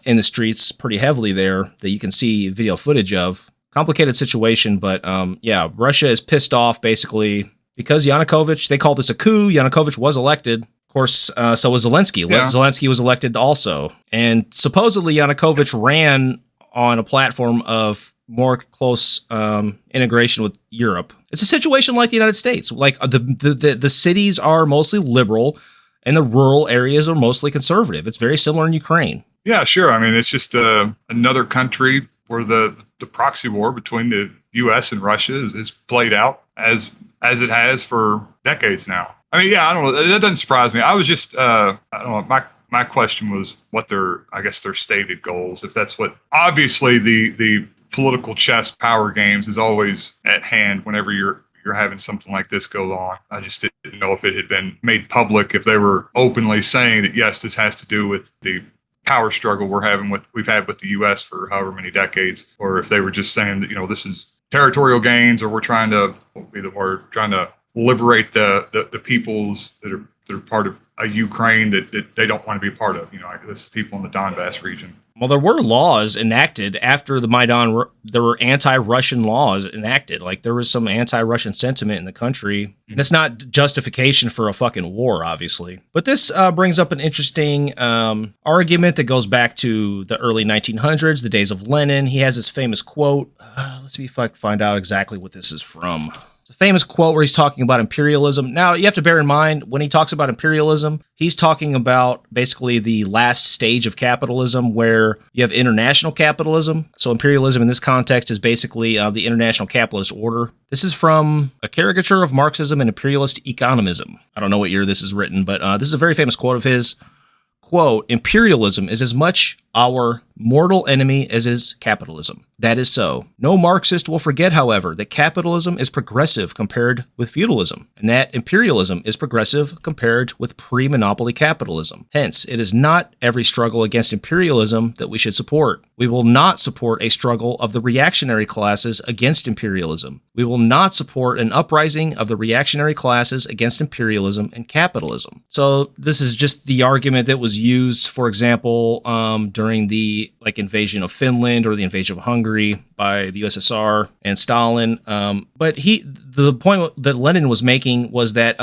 in the streets pretty heavily there that you can see video footage of. Complicated situation, but yeah, Russia is pissed off basically. Because Yanukovych, they call this a coup. Yanukovych was elected. Of course, so was Zelensky. Yeah. Zelensky was elected also. And supposedly Yanukovych ran on a platform of more close integration with Europe. It's a situation like the United States. Like the cities are mostly liberal and the rural areas are mostly conservative. It's very similar in Ukraine. Yeah, sure. I mean, it's just another country where the proxy war between the U.S. and Russia is played out as it has for decades now. I mean, yeah, I don't know. That doesn't surprise me. I was just, I don't know. My question was what their stated goals. If that's what, obviously the political chess power games is always at hand whenever you're having something like this go on. I just didn't know if it had been made public, if they were openly saying that, yes, this has to do with the power struggle we've had with the U.S. for however many decades, or if they were just saying that, this is territorial gains, or we're trying to liberate the peoples that they're part of a Ukraine that they don't want to be part of. Like this people in the Donbass region. Well, there were laws enacted after the Maidan. There were anti-Russian laws enacted. Like there was some anti-Russian sentiment in the country. That's not justification for a fucking war, obviously. But this brings up an interesting argument that goes back to the early 1900s, the days of Lenin. He has this famous quote. Let's see if I can find out exactly what this is from. A famous quote where he's talking about imperialism. Now, you have to bear in mind, when he talks about imperialism, he's talking about basically the last stage of capitalism where you have international capitalism. So imperialism in this context is basically the international capitalist order. This is from A Caricature of Marxism and Imperialist Economism. I don't know what year this is written, but this is a very famous quote of his. Quote, imperialism is as much our mortal enemy as is capitalism. That is so. No Marxist will forget, however, that capitalism is progressive compared with feudalism, and that imperialism is progressive compared with pre-monopoly capitalism. Hence, it is not every struggle against imperialism that we should support. We will not support a struggle of the reactionary classes against imperialism. We will not support an uprising of the reactionary classes against imperialism and capitalism. So this is just the argument that was used, for example, during the invasion of Finland or the invasion of Hungary by the USSR and Stalin. But the point that Lenin was making was that,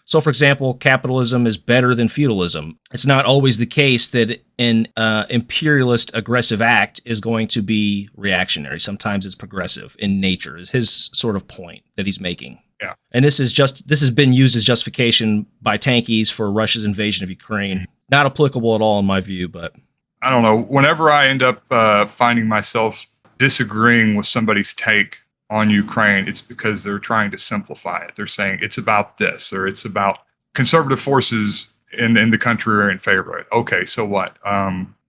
so for example, capitalism is better than feudalism. It's not always the case that an imperialist aggressive act is going to be reactionary. Sometimes it's progressive in nature, is his sort of point that he's making. Yeah. And this has been used as justification by tankies for Russia's invasion of Ukraine. Not applicable at all in my view, but I don't know. Whenever I end up finding myself disagreeing with somebody's take on Ukraine, it's because they're trying to simplify it. They're saying it's about this, or it's about conservative forces in the country are in favor of it. Okay, so what?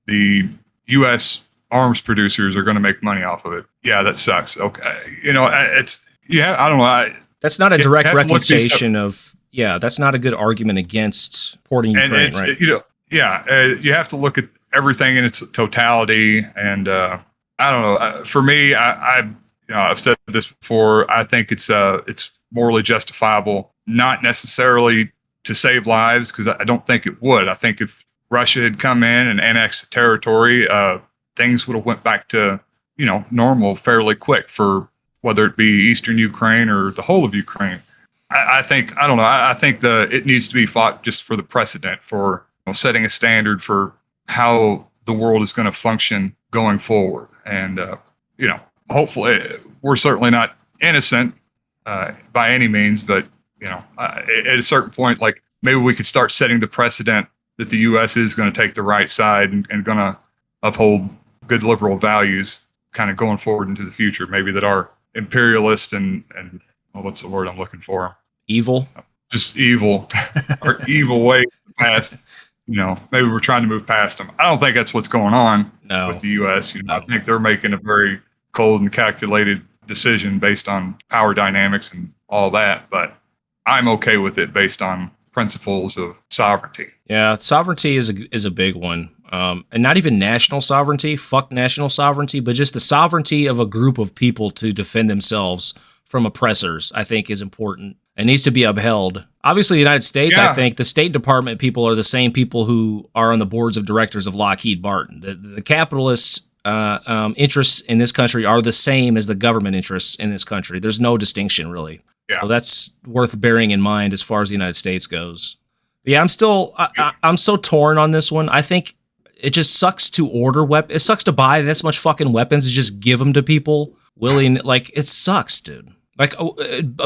The U.S. arms producers are going to make money off of it. Yeah, that sucks. Okay, I don't know. That's not a direct refutation of. Yeah, that's not a good argument against supporting Ukraine, right? You have to look at everything in its totality, and I don't know. For me, I've said this before. I think it's morally justifiable, not necessarily to save lives, because I don't think it would. I think if Russia had come in and annexed the territory, things would have went back to normal fairly quick for whether it be Eastern Ukraine or the whole of Ukraine. I think it needs to be fought just for the precedent, for setting a standard for how the world is going to function going forward. And, hopefully we're certainly not innocent by any means, but, at a certain point, like maybe we could start setting the precedent that the U.S. is going to take the right side and going to uphold good liberal values kind of going forward into the future. Maybe that our imperialist and what's the word I'm looking for? Evil. Just evil. Our evil way past. Maybe we're trying to move past them. I don't think that's what's going on with the U.S. No. I think they're making a very cold and calculated decision based on power dynamics and all that. But I'm okay with it based on principles of sovereignty. Yeah, sovereignty is a big one. And not even national sovereignty, fuck national sovereignty, but just the sovereignty of a group of people to defend themselves from oppressors, I think is important and needs to be upheld. Obviously, the United States, I think the State Department people are the same people who are on the boards of directors of Lockheed Martin. The capitalist interests in this country are the same as the government interests in this country. There's no distinction, really. Yeah. So that's worth bearing in mind as far as the United States goes. But yeah, I'm so torn on this one. I think it just sucks to order weapons. It sucks to buy this much fucking weapons and just give them to people willing. Like, it sucks, dude. Like,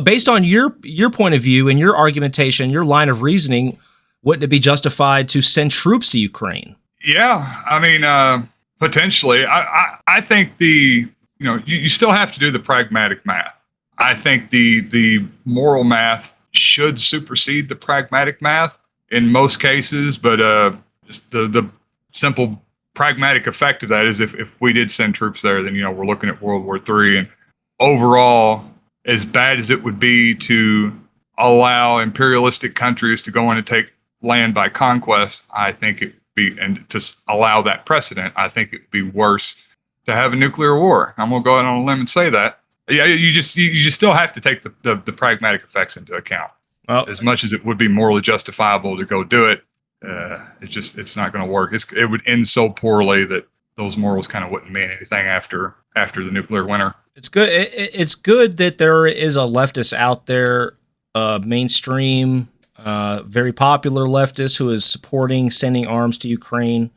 based on your point of view and your argumentation, your line of reasoning, wouldn't it be justified to send troops to Ukraine? Yeah, I mean, potentially. I think you still have to do the pragmatic math. I think the moral math should supersede the pragmatic math in most cases, but just the simple pragmatic effect of that is if we did send troops there, then we're looking at World War III, and overall, as bad as it would be to allow imperialistic countries to go in and take land by conquest, I think it would be, and to allow that precedent, I think it would be worse to have a nuclear war. I'm going to go out on a limb and say that. Yeah, you just still have to take the pragmatic effects into account. Well, as much as it would be morally justifiable to go do it, it's not going to work. It would end so poorly that those morals kind of wouldn't mean anything after the nuclear winter. it's good. It's good that there is a leftist out there, mainstream, very popular leftist who is supporting sending arms to Ukraine.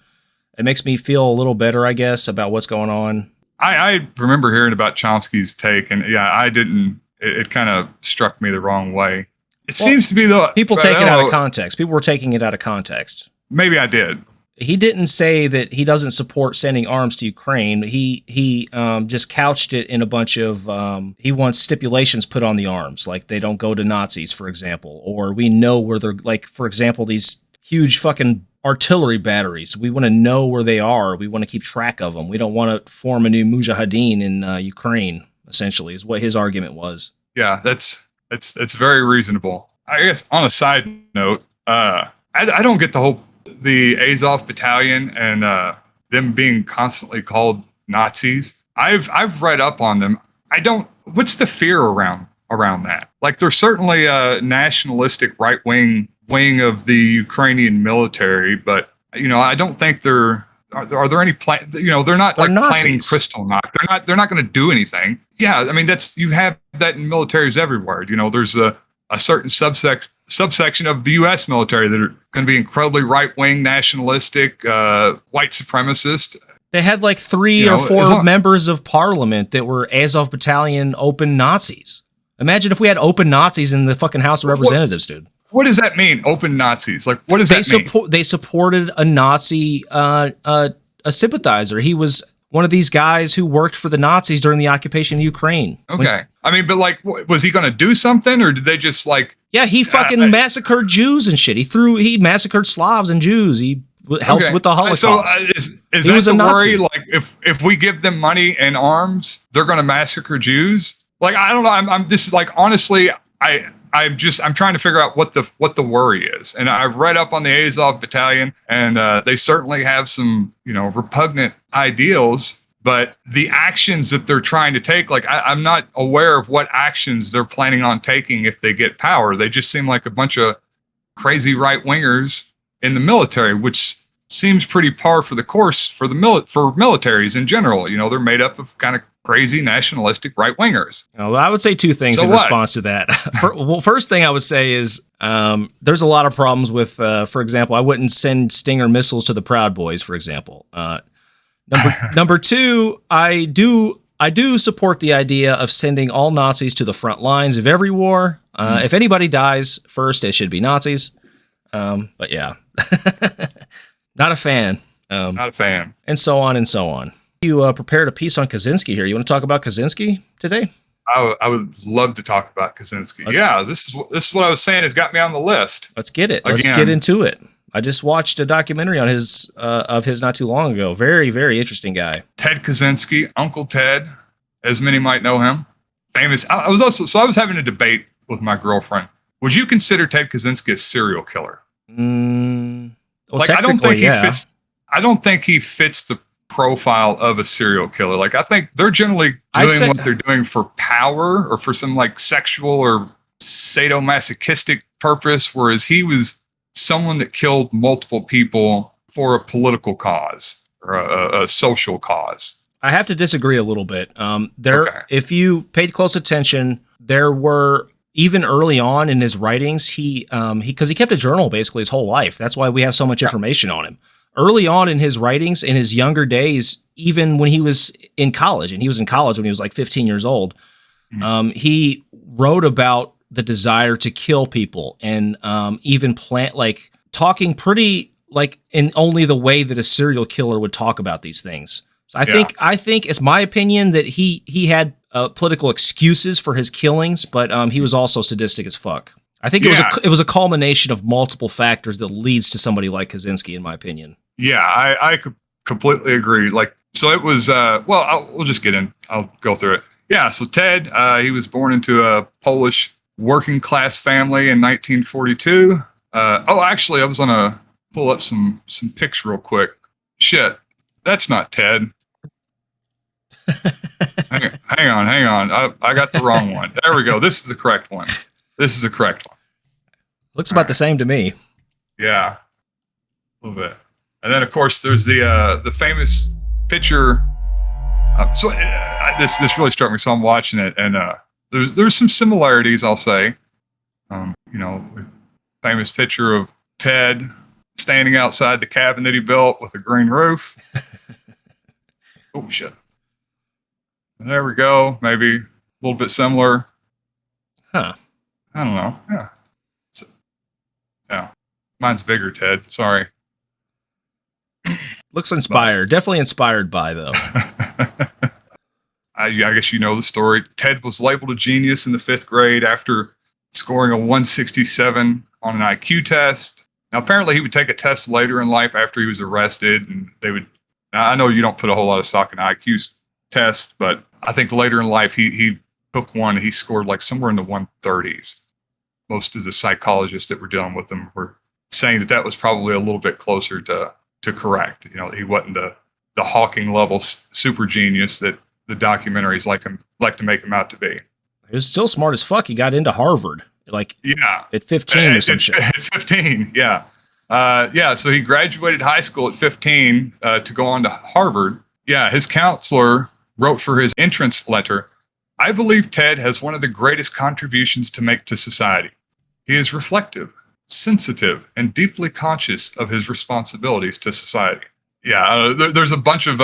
It makes me feel a little better, I guess, about what's going on. I remember hearing about Chomsky's take, and yeah, I didn't. It kind of struck me the wrong way. It seems to be though people take it out of context. People were taking it out of context. Maybe I did. He didn't say that he doesn't support sending arms to Ukraine. He just couched it in a bunch of he wants stipulations put on the arms, like they don't go to Nazis, for example, or we know where they're, like, for example, these huge fucking artillery batteries. We want to know where they are. We want to keep track of them. We don't want to form a new mujahideen in Ukraine, essentially, is what his argument was. Yeah, that's very reasonable. I guess on a side note, I don't get the Azov battalion and them being constantly called Nazis. I've read up on them. What's the fear around that? Like, there's certainly a nationalistic right wing of the Ukrainian military, but I don't think are there any they're not like planning Kristallnacht. They're not going to do anything. Yeah, I mean, you have that in militaries everywhere. There's a certain subsection of the U.S. military that are going to be incredibly right-wing, nationalistic, white supremacist. They had like 3 or 4 members of parliament that were Azov Battalion open Nazis. Imagine if we had open Nazis in the fucking House of Representatives, dude. What does that mean, open Nazis? Like, what does that mean? They supported a Nazi, a sympathizer. He was one of these guys who worked for the Nazis during the occupation of Ukraine. Okay. I mean, but like, was he going to do something, or did they just like... Yeah, he fucking massacred Jews and shit. He massacred Slavs and Jews. He helped with the Holocaust. So is that the worry? Like, if we give them money and arms, they're going to massacre Jews? Like, I don't know. I'm just like, honestly, I'm trying to figure out what the worry is. And I've read up on the Azov battalion, and they certainly have some, repugnant ideals, but the actions that they're trying to take, like, I'm not aware of what actions they're planning on taking if they get power. They just seem like a bunch of crazy right wingers in the military, which seems pretty par for the course for for militaries in general. They're made up of kind of crazy nationalistic right wingers. Well, I would say 2 things in response to that. First thing I would say is there's a lot of problems with, for example, I wouldn't send Stinger missiles to the Proud Boys, for example. Number 2, I do support the idea of sending all Nazis to the front lines of every war. If anybody dies first, it should be Nazis. But yeah, not a fan. Not a fan. And so on and so on. You prepared a piece on Kaczynski here. You want to talk about Kaczynski today? I would love to talk about Kaczynski. This is what I was saying has got me on the list. Let's get it. Let's get into it. I just watched a documentary on his not too long ago. Very, very interesting guy. Ted Kaczynski, Uncle Ted, as many might know him. Famous. I was having a debate with my girlfriend. Would you consider Ted Kaczynski a serial killer? Well, I don't think he fits. I don't think he fits the profile of a serial killer. Like, I think they're generally doing what they're doing for power or for some like sexual or sadomasochistic purpose, whereas he was someone that killed multiple people for a political cause or a social cause. I have to disagree a little bit. If you paid close attention, there were, even early on in his writings, because he kept a journal basically his whole life. That's why we have so much information on him. Early on in his writings, in his younger days, even when he was in college, and he was in college when he was like 15 years old, he wrote about the desire to kill people and even talking pretty like in only the way that a serial killer would talk about these things. So I think it's my opinion that he had political excuses for his killings, but he was also sadistic as fuck. I think it was a culmination of multiple factors that leads to somebody like Kaczynski, in my opinion. Yeah, I could completely agree. Like, so it was, we'll just get in. I'll go through it. Yeah, so Ted, he was born into a Polish working class family in 1942. Actually, I was going to pull up some pics real quick. Shit, that's not Ted. hang on. I got the wrong one. There we go. This is the correct one. Looks about the same to me. Yeah, a little bit. And then, of course, there's the famous picture. This really struck me. So I'm watching it, and there's some similarities, I'll say. With famous picture of Ted standing outside the cabin that he built with a green roof. Oh shit! And there we go. Maybe a little bit similar. Huh? I don't know. Yeah. Yeah. Mine's bigger, Ted. Sorry. Looks inspired. Definitely inspired by, though. I guess you know the story. Ted was labeled a genius in the 5th grade after scoring a 167 on an IQ test. Now, apparently he would take a test later in life after he was arrested, and they would. Now, I know you don't put a whole lot of stock in IQ tests, but I think later in life he took one. He scored like somewhere in the 130s. Most of the psychologists that were dealing with him were saying that was probably a little bit closer to correct. He wasn't the Hawking level super genius that the documentaries like to make him out to be. He was still smart as fuck. He got into Harvard, at 15 or some shit. At 15, yeah. So he graduated high school at 15 to go on to Harvard. Yeah, his counselor wrote for his entrance letter, "I believe Ted has one of the greatest contributions to make to society. He is reflective, sensitive, and deeply conscious of his responsibilities to society." Yeah, there's a bunch of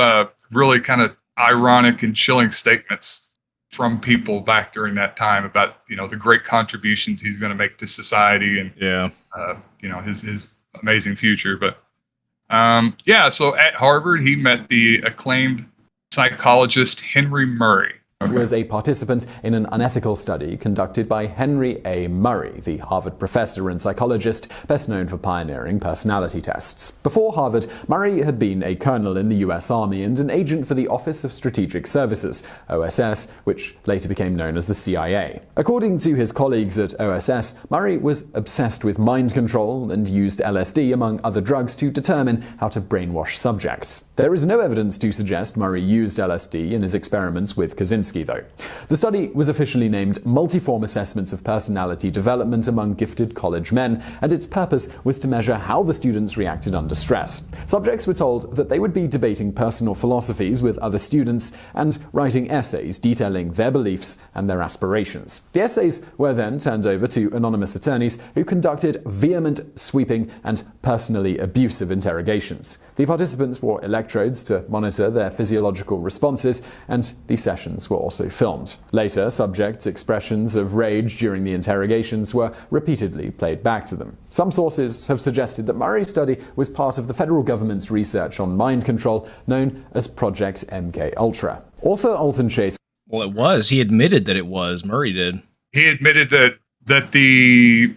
really kind of ironic and chilling statements from people back during that time about the great contributions he's going to make to society and his amazing future. But so at Harvard he met the acclaimed psychologist Henry Murray. Was a participant in an unethical study conducted by Henry A. Murray, the Harvard professor and psychologist best known for pioneering personality tests. Before Harvard, Murray had been a colonel in the U.S. Army and an agent for the Office of Strategic Services, OSS, which later became known as the CIA. According to his colleagues at OSS, Murray was obsessed with mind control and used LSD among other drugs to determine how to brainwash subjects. There is no evidence to suggest Murray used LSD in his experiments with Kaczynski, though. The study was officially named Multiform Assessments of Personality Development Among Gifted College Men, and its purpose was to measure how the students reacted under stress. Subjects were told that they would be debating personal philosophies with other students and writing essays detailing their beliefs and their aspirations. The essays were then turned over to anonymous attorneys who conducted vehement, sweeping, and personally abusive interrogations. The participants wore electrodes to monitor their physiological responses, and the sessions were also filmed. Later, subjects' expressions of rage during the interrogations were repeatedly played back to them. Some sources have suggested that Murray's study was part of the federal government's research on mind control, known as Project MKUltra. Author Alton Chase. Well, it was. He admitted that it was. Murray did. He admitted that the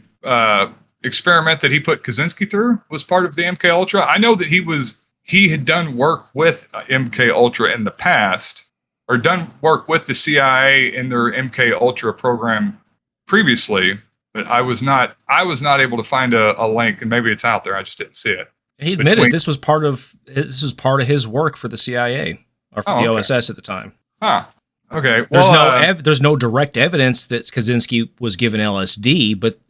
experiment that he put Kaczynski through was part of the MKUltra. I know that he had done work with MKUltra in the past, or done work with the CIA in their MKUltra program previously, but I was not able to find a link, and maybe it's out there. I just didn't see it. He admitted this was part of his work for the CIA or for the OSS at the time. Huh. Okay. Well, there's no direct evidence that Kaczynski was given LSD, but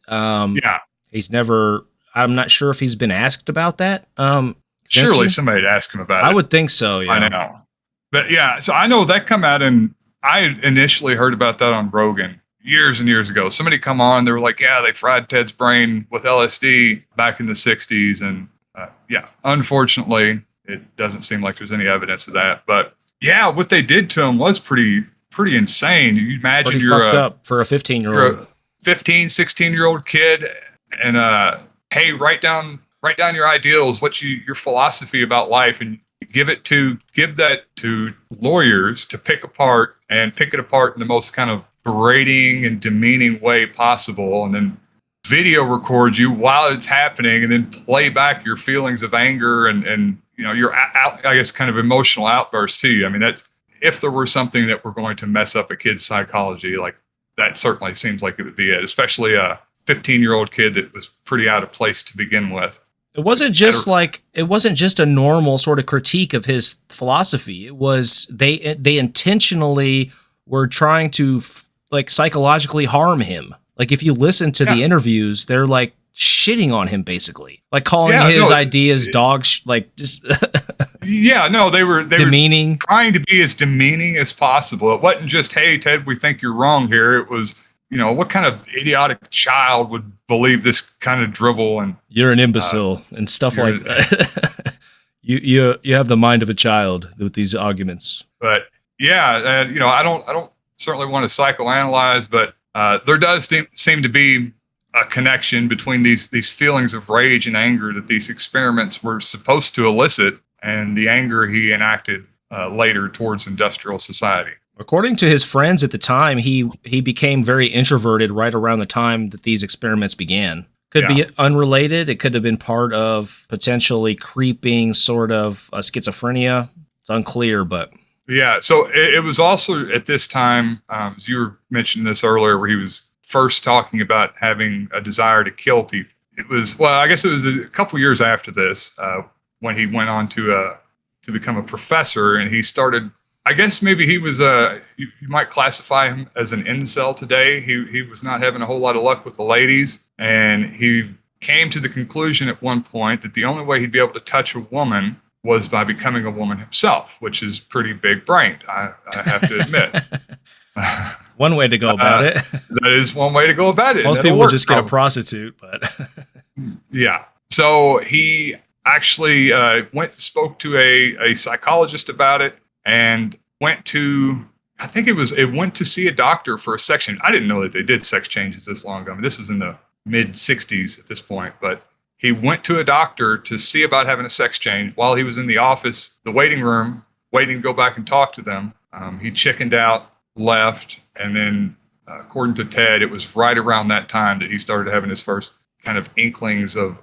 he's never. I'm not sure if he's been asked about that. Surely somebody'd ask him about it. I would think so. Yeah. I know. But yeah, so I know that come out, and I initially heard about that on Rogan years and years ago. Somebody come on, they were like, yeah, they fried Ted's brain with LSD back in the 60s. And unfortunately, it doesn't seem like there's any evidence of that. But yeah, what they did to him was pretty insane. You imagine pretty fucked up for a 15-year-old. 15, 16-year-old kid, and hey, write down your ideals, your philosophy about life, and give that to lawyers to pick apart in the most kind of berating and demeaning way possible, and then video record you while it's happening, and then play back your feelings of anger and your I guess kind of emotional outbursts to you. I mean, that's, if there were something that were going to mess up a kid's psychology, like that certainly seems like it would be it, especially a 15-year-old kid that was pretty out of place to begin with. It wasn't just a normal sort of critique of his philosophy. It was they intentionally were trying to psychologically harm him. Like if you listen to the interviews, they're like shitting on him, basically, like calling his ideas just yeah, no, they were demeaning, trying to be as demeaning as possible. It wasn't just, hey, Ted, we think you're wrong here. It was, what kind of idiotic child would believe this kind of drivel, and you're an imbecile and stuff like that. you have the mind of a child with these arguments. But yeah, and I don't certainly want to psychoanalyze, but there does seem to be a connection between these feelings of rage and anger that these experiments were supposed to elicit, and the anger he enacted later towards industrial society. According to his friends at the time, he became very introverted right around the time that these experiments began. Could be unrelated. It could have been part of potentially creeping sort of schizophrenia. It's unclear, but... Yeah, so it was also at this time, as you were mentioning this earlier, where he was first talking about having a desire to kill people. It was, well, I guess it was a couple years after this, when he went on to become a professor, and he started, I guess maybe he was, you might classify him as an incel today. He was not having a whole lot of luck with the ladies, and he came to the conclusion at one point that the only way he'd be able to touch a woman was by becoming a woman himself, which is pretty big-brained, I have to admit. One way to go about it. That is one way to go about it. Most people would just get a prostitute, but... Yeah. So he actually spoke to a psychologist about it, and went to see a doctor for a sex change. I didn't know that they did sex changes this long ago. I mean, this was in the mid-'60s at this point, but he went to a doctor to see about having a sex change while he was in the office, the waiting room, waiting to go back and talk to them. He chickened out, left, and then, according to Ted, it was right around that time that he started having his first kind of inklings of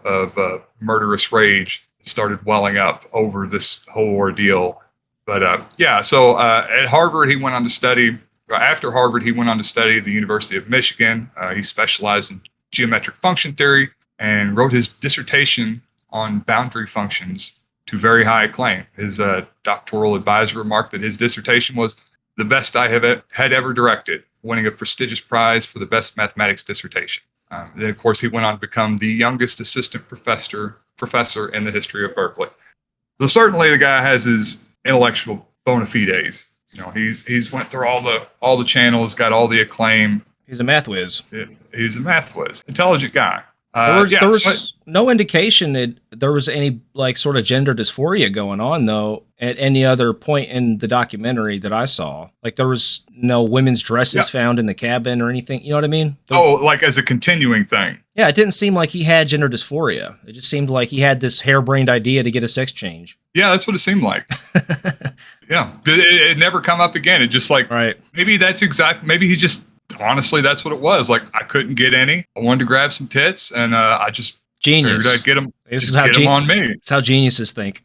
murderous rage started welling up over this whole ordeal. But so at Harvard, he went on to study. After Harvard, he went on to study at the University of Michigan. He specialized in geometric function theory and wrote his dissertation on boundary functions to very high acclaim. His doctoral advisor remarked that his dissertation was the best I had ever directed, winning a prestigious prize for the best mathematics dissertation. Then, of course, he went on to become the youngest assistant professor in the history of Berkeley. So certainly the guy has his intellectual bona fides. He's went through all the channels, got all the acclaim. He's a math whiz. He's a math whiz. Intelligent guy. There was no indication that there was any like sort of gender dysphoria going on, though, at any other point in the documentary that I saw. Like there was no women's dresses found in the cabin or anything. You know what I mean? Like as a continuing thing. Yeah, it didn't seem like he had gender dysphoria. It just seemed like he had this harebrained idea to get a sex change. Yeah, that's what it seemed like. Yeah, it never come up again. It just like, right. Maybe he just, honestly, that's what it was. Like, I couldn't get any. I wanted to grab some tits, and I just figured I'd get them. This is how get them on me. It's how geniuses think.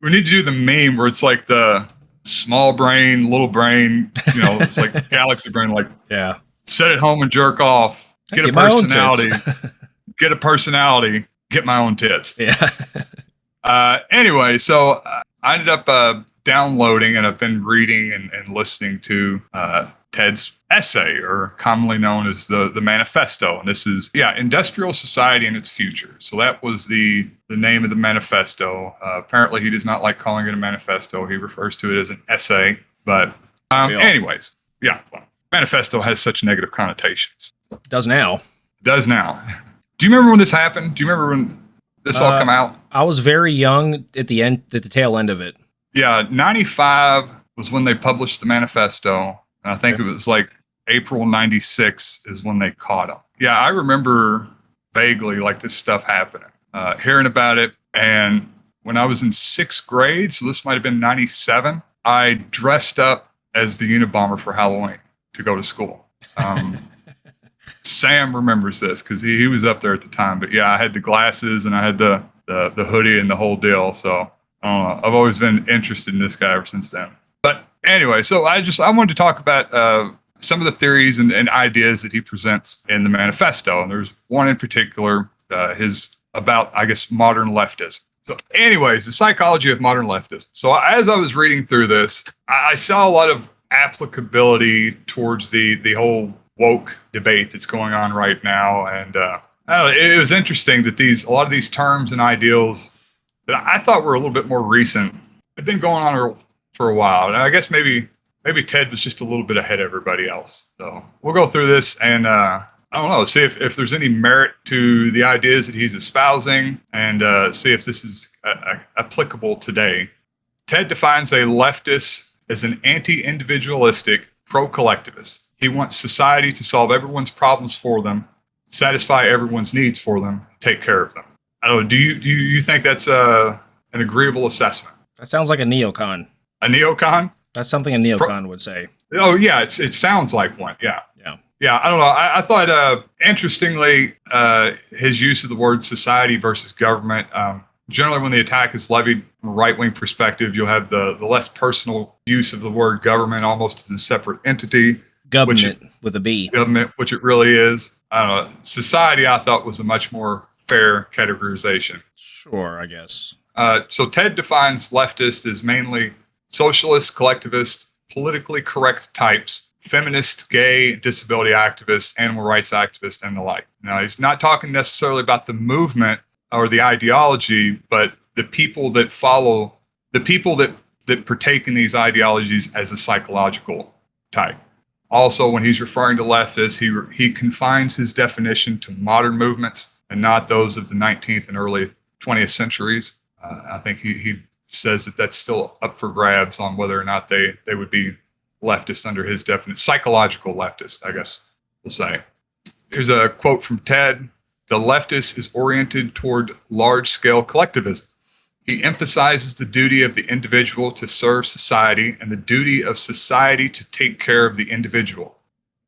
We need to do the meme where it's like the small brain, little brain. It's like galaxy brain. Like, sit at home and jerk off. Get a personality. Get a personality. Get my own tits. Yeah. Anyway, so I ended up downloading, and I've been reading and listening to Ted's essay, or commonly known as the manifesto. And this is, Industrial Society and Its Future. So that was the name of the manifesto. Apparently, he does not like calling it a manifesto. He refers to it as an essay. But anyways, manifesto has such negative connotations. Does now. Do you remember when this happened? Do you remember when this all come out? I was very young at the tail end of it. Yeah, 95 was when they published the manifesto. And I think it was like April 96 is when they caught him. Yeah, I remember vaguely like this stuff happening, hearing about it. And when I was in 6th grade, so this might have been 97, I dressed up as the Unabomber for Halloween to go to school. Sam remembers this because he was up there at the time. But yeah, I had the glasses and I had the hoodie and the whole deal. So I've always been interested in this guy ever since then. But anyway, so I wanted to talk about some of the theories and ideas that he presents in the manifesto. And there's one in particular, about, I guess, modern leftism. So anyways, the psychology of modern leftism. So as I was reading through this, I saw a lot of applicability towards the whole woke debate that's going on right now. And It was interesting that a lot of these terms and ideals that I thought were a little bit more recent had been going on for a while. And I guess maybe Ted was just a little bit ahead of everybody else. So we'll go through this and I don't know, see if there's any merit to the ideas that he's espousing and see if this is applicable today. Ted defines a leftist as an anti-individualistic, pro-collectivist. He wants society to solve everyone's problems for them, satisfy everyone's needs for them, take care of them. I don't know, do you think that's an agreeable assessment? That sounds like a neocon. A neocon? That's something a neocon would say. Oh yeah, it sounds like one. Yeah. Yeah, I don't know. I thought, interestingly, his use of the word society versus government. Generally, when the attack is levied from a right-wing perspective, you'll have the less personal use of the word government, almost as a separate entity. Government with a B. Government, which it really is. I don't know. Society, I thought, was a much more fair categorization. Sure, I guess. So Ted defines leftists as mainly socialist, collectivist, politically correct types, feminist, gay, disability activists, animal rights activists, and the like. Now, he's not talking necessarily about the movement or the ideology, but the people that follow, the people that partake in these ideologies as a psychological type. Also, when he's referring to leftists, he confines his definition to modern movements and not those of the 19th and early 20th centuries. I think he says that that's still up for grabs on whether or not they would be leftist under his definition. Psychological leftist, I guess we'll say. Here's a quote from Ted. The leftist is oriented toward large-scale collectivism. He emphasizes the duty of the individual to serve society and the duty of society to take care of the individual.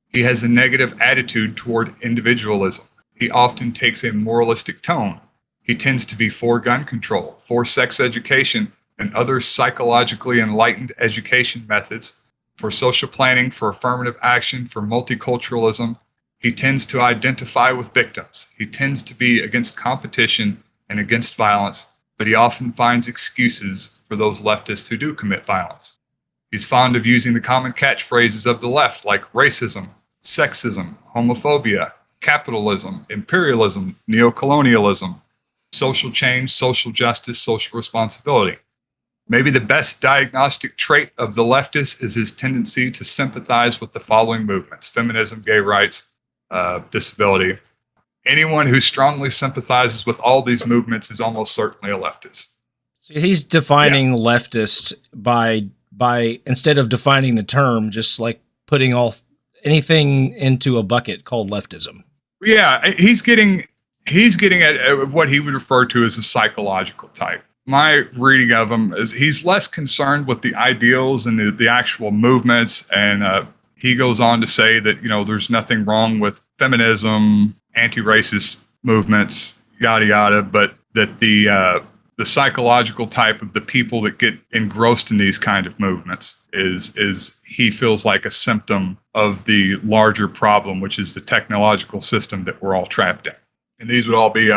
He has a negative attitude toward individualism. He often takes a moralistic tone. He tends to be for gun control, for sex education, and other psychologically enlightened education methods, for social planning, for affirmative action, for multiculturalism. He tends to identify with victims. He tends to be against competition and against violence, but he often finds excuses for those leftists who do commit violence. He's fond of using the common catchphrases of the left, like racism, sexism, homophobia, capitalism, imperialism, neocolonialism, social change, social justice, social responsibility. Maybe the best diagnostic trait of the leftist is his tendency to sympathize with the following movements: feminism, gay rights, disability. Anyone who strongly sympathizes with all these movements is almost certainly a leftist. So he's defining leftist by instead of defining the term, just like putting anything into a bucket called leftism. Yeah, he's getting at what he would refer to as a psychological type. My reading of him is he's less concerned with the ideals and the actual movements, and he goes on to say that, there's nothing wrong with feminism, anti-racist movements, yada yada, but that the psychological type of the people that get engrossed in these kind of movements is he feels like a symptom of the larger problem, which is the technological system that we're all trapped in. And these would all be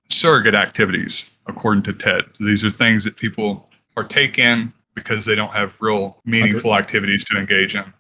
surrogate activities, according to Ted. So these are things that people partake in because they don't have real meaningful activities to engage in.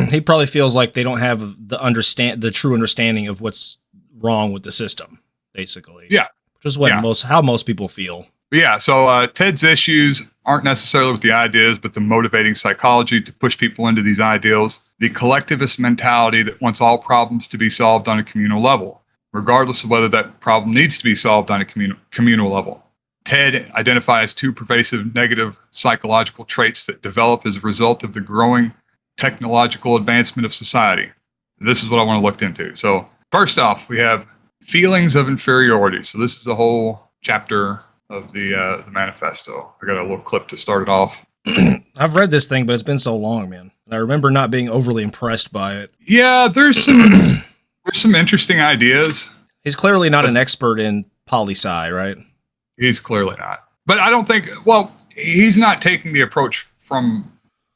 He probably feels like they don't have the true understanding of what's wrong with the system, basically. Yeah. Which is what how most people feel. Yeah. So Ted's issues aren't necessarily with the ideas, but the motivating psychology to push people into these ideals, the collectivist mentality that wants all problems to be solved on a communal level, regardless of whether that problem needs to be solved on a communal level. Ted identifies two pervasive negative psychological traits that develop as a result of the growing technological advancement of society. This is what I want to look into. So first off, we have feelings of inferiority. So this is the whole chapter of the manifesto. I got a little clip to start it off. I've read this thing, but it's been so long, man. And I remember not being overly impressed by it. Yeah, there's some interesting ideas. He's clearly not an expert in poli-sci, right? He's clearly not. But I don't think, he's not taking the approach from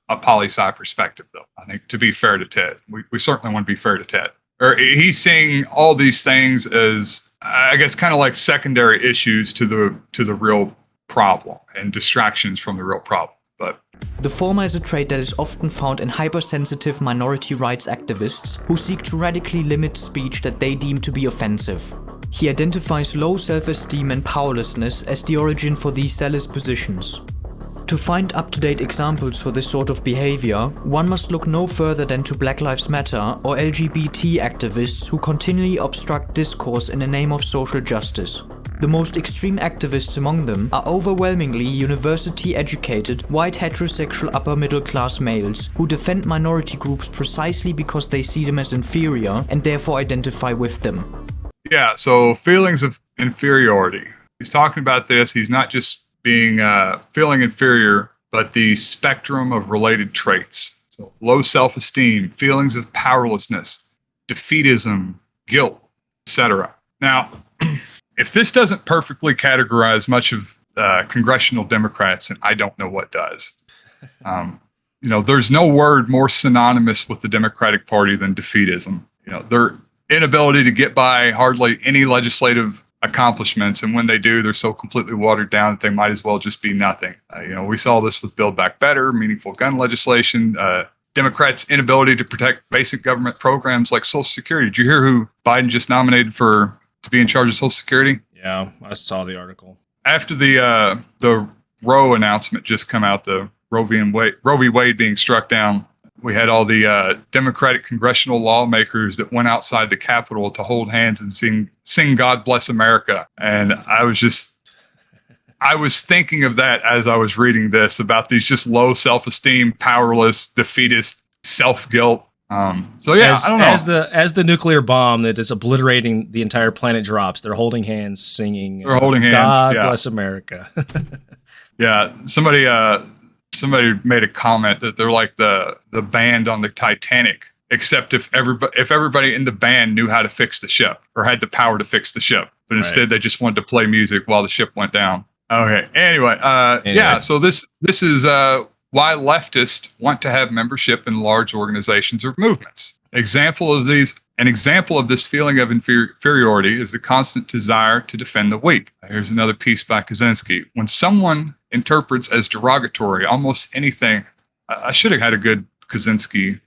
a poli-sci perspective, though. I think, to be fair to Ted, we certainly want to be fair to Ted. Or he's seeing all these things as, I guess, kind of like secondary issues to the real problem and distractions from the real problem. But the former is a trait that is often found in hypersensitive minority rights activists who seek to radically limit speech that they deem to be offensive. He identifies low self-esteem and powerlessness as the origin for these zealous positions. To find up-to-date examples for this sort of behavior, one must look no further than to Black Lives Matter or LGBT activists who continually obstruct discourse in the name of social justice. The most extreme activists among them are overwhelmingly university-educated, white heterosexual upper-middle-class males who defend minority groups precisely because they see them as inferior and therefore identify with them. Yeah, so feelings of inferiority. He's talking about this. He's not just being feeling inferior, but the spectrum of related traits. So low self-esteem, feelings of powerlessness, defeatism, guilt, etc. Now, if this doesn't perfectly categorize much of congressional Democrats, and I don't know what does. There's no word more synonymous with the Democratic Party than defeatism. Their inability to get by hardly any legislative accomplishments, and when they do, they're so completely watered down that they might as well just be nothing. We saw this with Build Back Better, meaningful gun legislation, Democrats' inability to protect basic government programs like Social Security. Did you hear who Biden just nominated to be in charge of Social Security? Yeah, I saw the article. After the Roe announcement just come out, the Roe v. Wade being struck down, we had all the Democratic congressional lawmakers that went outside the Capitol to hold hands and sing God Bless America. And I was thinking of that as I was reading this, about these just low self-esteem, powerless, defeatist, self-guilt. I don't know. As the nuclear bomb that is obliterating the entire planet drops, they're holding hands, singing. They're holding hands. God bless America. Yeah, somebody made a comment that they're like the band on the Titanic, except if everybody in the band knew how to fix the ship or had the power to fix the ship, but instead they just wanted to play music while the ship went down. Okay. Anyway. Yeah. So this is why leftists want to have membership in large organizations or movements. An example of this feeling of inferiority is the constant desire to defend the weak. Here's another piece by Kaczynski. When someone interprets as derogatory almost anything, I should have had a good Kaczynski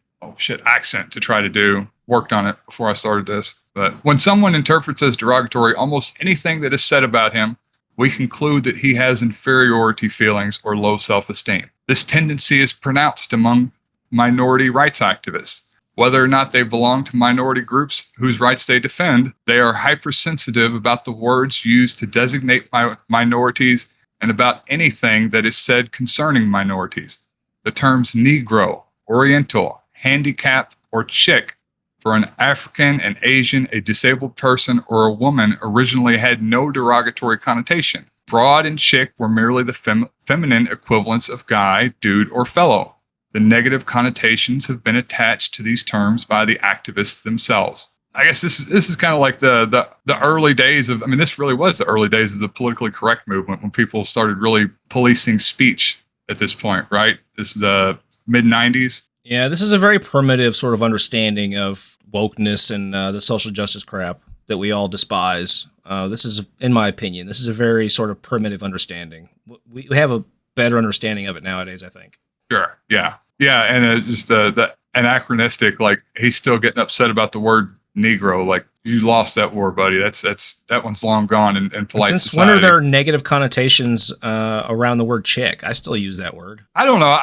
accent to try to do. Worked on it before I started this. But when someone interprets as derogatory almost anything that is said about him, we conclude that he has inferiority feelings or low self-esteem. This tendency is pronounced among minority rights activists. Whether or not they belong to minority groups whose rights they defend, they are hypersensitive about the words used to designate minorities and about anything that is said concerning minorities. The terms Negro, Oriental, handicap, or chick for an African, an Asian, a disabled person, or a woman originally had no derogatory connotation. Broad and chick were merely the feminine equivalents of guy, dude, or fellow. The negative connotations have been attached to these terms by the activists themselves. I guess this is kind of like the early days of, this really was the early days of the politically correct movement, when people started really policing speech at this point, right? This is the mid-90s. Yeah, this is a very primitive sort of understanding of wokeness and the social justice crap that we all despise. This is, in my opinion, this is a very sort of primitive understanding. We have a better understanding of it nowadays, I think. Sure, yeah. Yeah, and just the anachronistic, like, he's still getting upset about the word Negro. Like, you lost that war, buddy. That one's long gone in polite Since society. when are there negative connotations around the word chick? I still use that word. I don't know.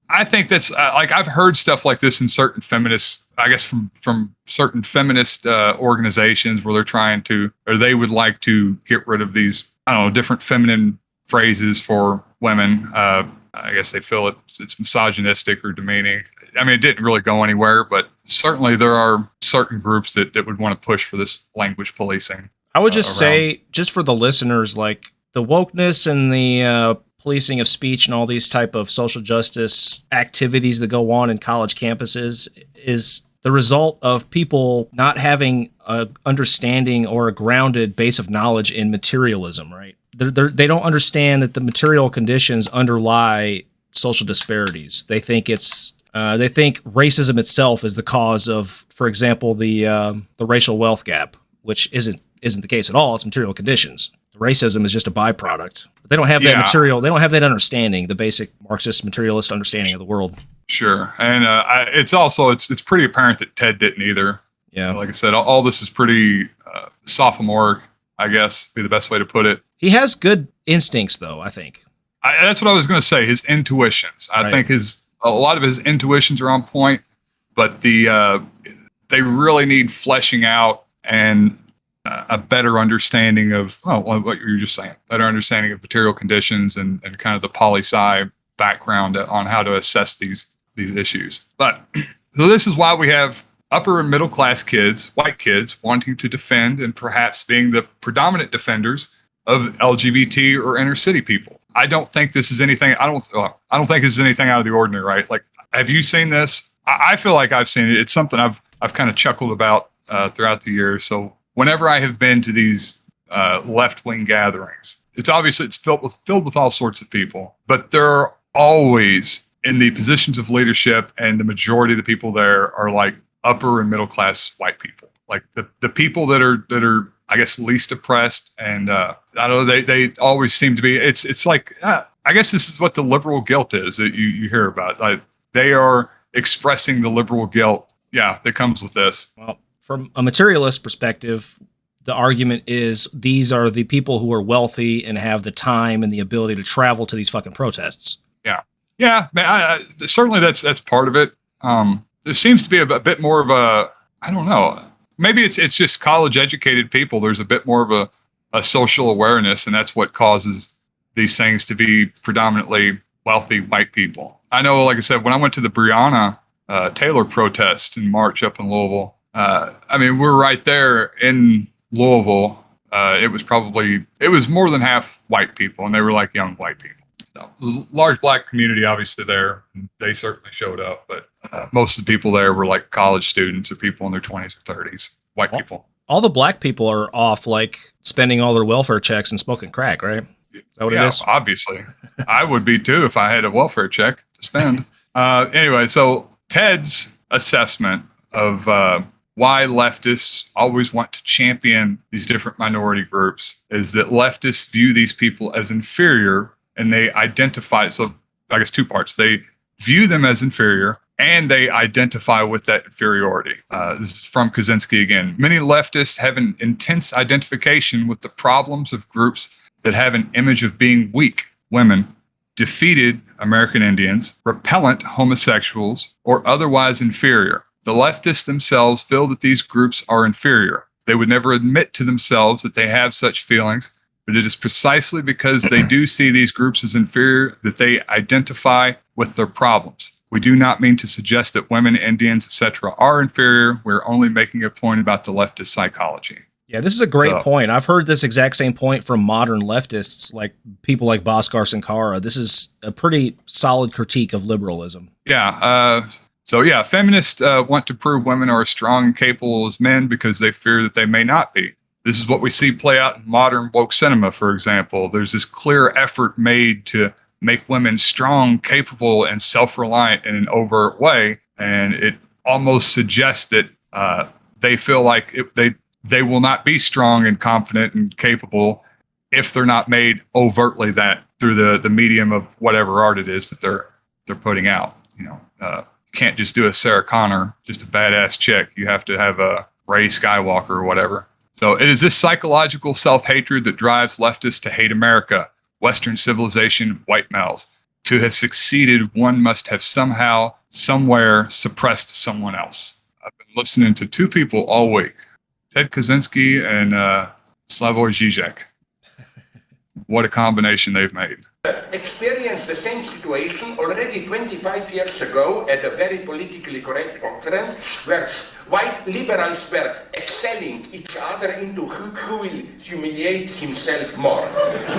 I think that's like, I've heard stuff like this in certain feminist, I guess from certain feminist organizations where they're trying to, or they would like to get rid of these, I don't know, different feminine phrases for women. I guess they feel it's misogynistic or demeaning. It didn't really go anywhere, but certainly there are certain groups that would want to push for this language policing. I would just say, just for the listeners, like, the wokeness and the policing of speech and all these type of social justice activities that go on in college campuses is the result of people not having a understanding or a grounded base of knowledge in materialism, right? They don't understand that the material conditions underlie social disparities. They think they think racism itself is the cause of, for example, the racial wealth gap, which isn't the case at all. It's material conditions. Racism is just a byproduct. But they don't have that material. They don't have that understanding, the basic Marxist materialist understanding of the world. Sure, and it's pretty apparent that Ted didn't either. Yeah, like I said, all this is pretty sophomoric, I guess, be the best way to put it. He has good instincts, though, I think. That's what I was going to say. His intuitions. I think a lot of his intuitions are on point, but they really need fleshing out and a better understanding of what you were just saying. Better understanding of material conditions and kind of the poli-sci background on how to assess these issues. But so this is why we have upper and middle class kids, white kids, wanting to defend and perhaps being the predominant defenders of LGBT or inner city people. I don't think this is anything. I don't think this is anything out of the ordinary, right? Like, have you seen this? I feel like I've seen it. It's something I've kind of chuckled about throughout the years. So whenever I have been to these left wing gatherings, it's filled with all sorts of people, but there are always in the positions of leadership, and the majority of the people there are like upper and middle class white people, like the people that are I guess least oppressed, and I don't know, they always seem to be. It's like I guess this is what the liberal guilt is that you hear about. Like, they are expressing the liberal guilt, that comes with this. Well, from a materialist perspective, the argument is these are the people who are wealthy and have the time and the ability to travel to these fucking protests. Yeah, man, certainly that's part of it. There seems to be a bit more of a, I don't know, maybe it's just college educated people. There's a bit more of a social awareness, and that's what causes these things to be predominantly wealthy white people. I know, like I said, when I went to the Breonna Taylor protest in March up in Louisville, we're right there in Louisville. It was more than half white people, and they were like young white people. So, large black community obviously there. They certainly showed up, but most of the people there were like college students or people in their 20s or 30s, white people. All the black people are off like spending all their welfare checks and smoking crack, right? Is that what it is? Obviously. I would be too if I had a welfare check to spend. Anyway, so Ted's assessment of why leftists always want to champion these different minority groups is that leftists view these people as inferior, and they identify, so I guess two parts. They view them as inferior, and they identify with that inferiority. This is from Kaczynski again. Many leftists have an intense identification with the problems of groups that have an image of being weak women, defeated American Indians, repellent homosexuals, or otherwise inferior. The leftists themselves feel that these groups are inferior. They would never admit to themselves that they have such feelings, but it is precisely because they do see these groups as inferior that they identify with their problems. We do not mean to suggest that women, Indians, etc. are inferior. We're only making a point about the leftist psychology. Yeah, this is a great point. I've heard this exact same point from modern leftists, like people like Bhaskar Sankara. This is a pretty solid critique of liberalism. Yeah. Feminists want to prove women are as strong and capable as men because they fear that they may not be. This is what we see play out in modern woke cinema, for example. There's this clear effort made to make women strong, capable, and self-reliant in an overt way. And it almost suggests that they feel like they will not be strong and confident and capable if they're not made overtly that through the medium of whatever art it is that they're putting out. You can't just do a Sarah Connor, just a badass chick. You have to have a Rey Skywalker or whatever. So it is this psychological self-hatred that drives leftists to hate America, Western civilization, white males. To have succeeded, one must have somehow, somewhere suppressed someone else. I've been listening to two people all week, Ted Kaczynski and Slavoj Žižek. What a combination they've made. Experienced the same situation already 25 years ago at a very politically correct conference where white liberals were excelling each other into who will humiliate himself more.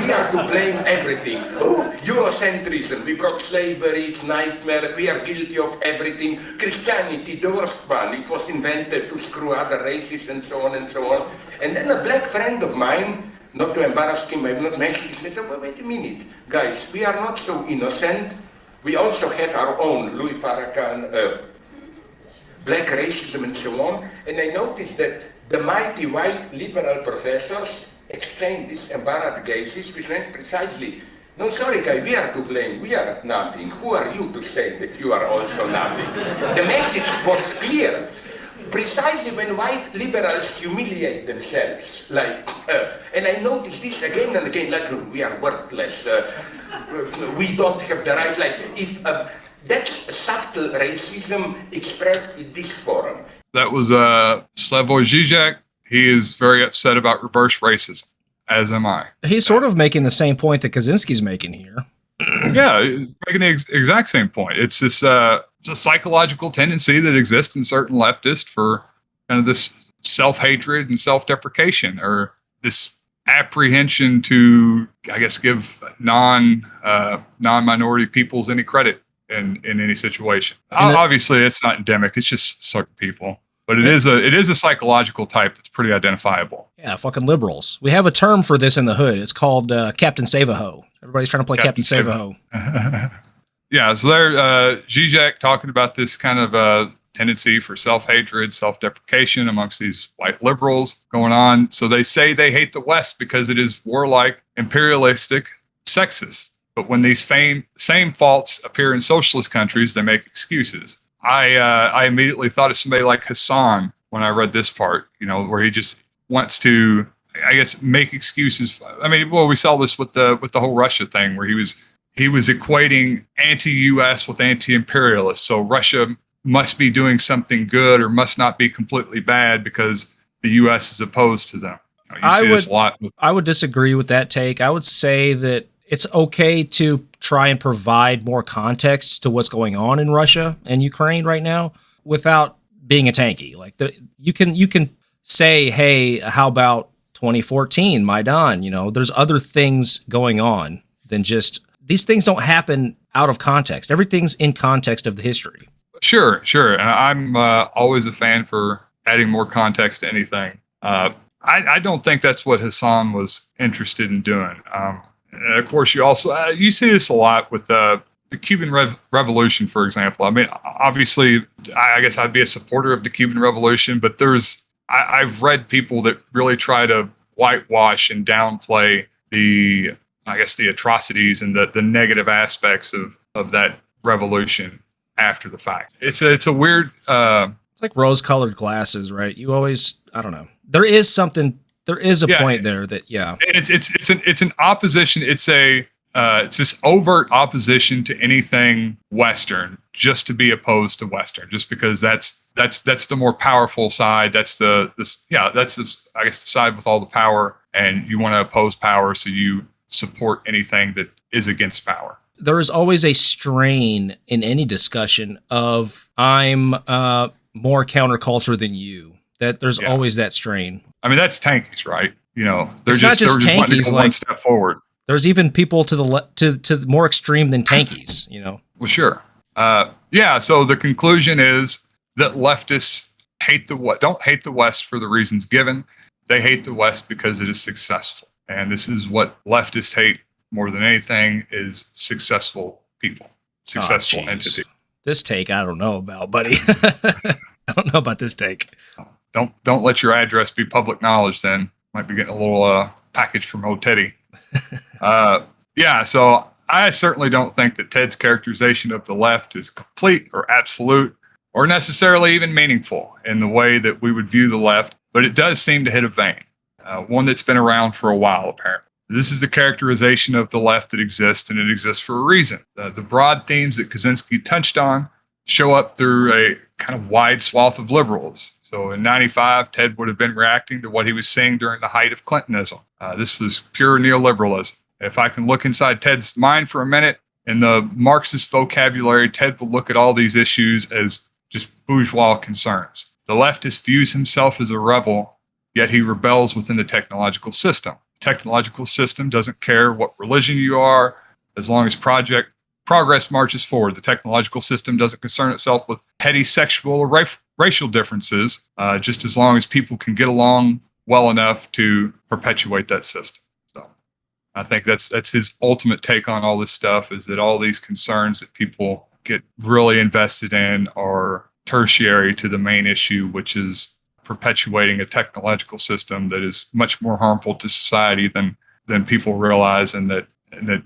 We are to blame everything. Oh, Eurocentrism, we brought slavery, it's nightmare, we are guilty of everything. Christianity, the worst one, it was invented to screw other races and so on and so on. And then a black friend of mine, not to embarrass him, I will not mention his name, said, well, wait a minute, guys, we are not so innocent. We also had our own Louis Farrakhan, black racism and so on, and I noticed that the mighty white liberal professors exchanged these embarrassed gazes, which means precisely, no, sorry guy, we are to blame, we are nothing. Who are you to say that you are also nothing? The message was clear. precisely when white liberals humiliate themselves, like, and I notice this again and again, like, we are worthless, we don't have the right, like, if that's subtle racism expressed in this forum. That was Slavoj Žižek. He is very upset about reverse racism, as am I. He's sort of making the same point that Kaczynski's making here. Yeah, making the exact same point. It's this it's a psychological tendency that exists in certain leftists for kind of this self-hatred and self-deprecation, or this apprehension to, I guess, give non-minority peoples any credit in any situation. Obviously, it's not endemic. It's just certain people. But it is a psychological type that's pretty identifiable. Yeah, fucking liberals. We have a term for this in the hood. It's called Captain Save-A-Ho. Everybody's trying to play Captain Save-A-Ho. Yeah, so there, Žižek talking about this kind of tendency for self-hatred, self-deprecation amongst these white liberals going on. So they say they hate the West because it is warlike, imperialistic, sexist. But when these same faults appear in socialist countries, they make excuses. I immediately thought of somebody like Hassan when I read this part, where he just wants to, I guess, make excuses. I mean, well, we saw this with the whole Russia thing, where he was equating anti-US with anti-imperialist. So Russia must be doing something good or must not be completely bad because the US is opposed to them. You see this a lot. I would disagree with that take. I would say that it's okay to try and provide more context to what's going on in Russia and Ukraine right now without being a tanky. Like you can say, hey, how about 2014 Maidan? There's other things going on than just these things don't happen out of context. Everything's in context of the history. Sure. And I'm always a fan for adding more context to anything. I don't think that's what Hassan was interested in doing. And of course, you see this a lot with the Cuban Revolution, for example. I mean, obviously, I guess I'd be a supporter of the Cuban Revolution, but I've read people that really try to whitewash and downplay the atrocities and the negative aspects of that revolution after the fact. It's a weird. It's like rose-colored glasses, right? You always, I don't know. There is a point there that, yeah. It's an opposition. It's this overt opposition to anything Western, just to be opposed to Western, just because that's the more powerful side. That's the side with all the power, and you want to oppose power, so you support anything that is against power. There is always a strain in any discussion of I'm more counterculture than you. That there's always that strain. I mean, that's tankies, right? They're it's not just tankies. One step forward. There's even people to the more extreme than tankies. Well, sure. So the conclusion is that leftists don't hate the West for the reasons given. They hate the West because it is successful, and this is what leftists hate more than anything: is successful people, successful entities. This take, I don't know about, buddy. I don't know about this take. Don't let your address be public knowledge. Then might be getting a little package from old Teddy. So I certainly don't think that Ted's characterization of the left is complete or absolute or necessarily even meaningful in the way that we would view the left, but it does seem to hit a vein, one that's been around for a while, apparently. This is the characterization of the left that exists, and it exists for a reason. The broad themes that Kaczynski touched on show up through a kind of wide swath of liberals. So in 95, Ted would have been reacting to what he was seeing during the height of Clintonism. This was pure neoliberalism. If I can look inside Ted's mind for a minute, in the Marxist vocabulary, Ted will look at all these issues as just bourgeois concerns. The leftist views himself as a rebel, yet he rebels within the technological system. The technological system doesn't care what religion you are, as long as progress marches forward. The technological system doesn't concern itself with petty sexual or racial differences, just as long as people can get along well enough to perpetuate that system. So I think that's his ultimate take on all this stuff, is that all these concerns that people get really invested in are tertiary to the main issue, which is perpetuating a technological system that is much more harmful to society than people realize, and that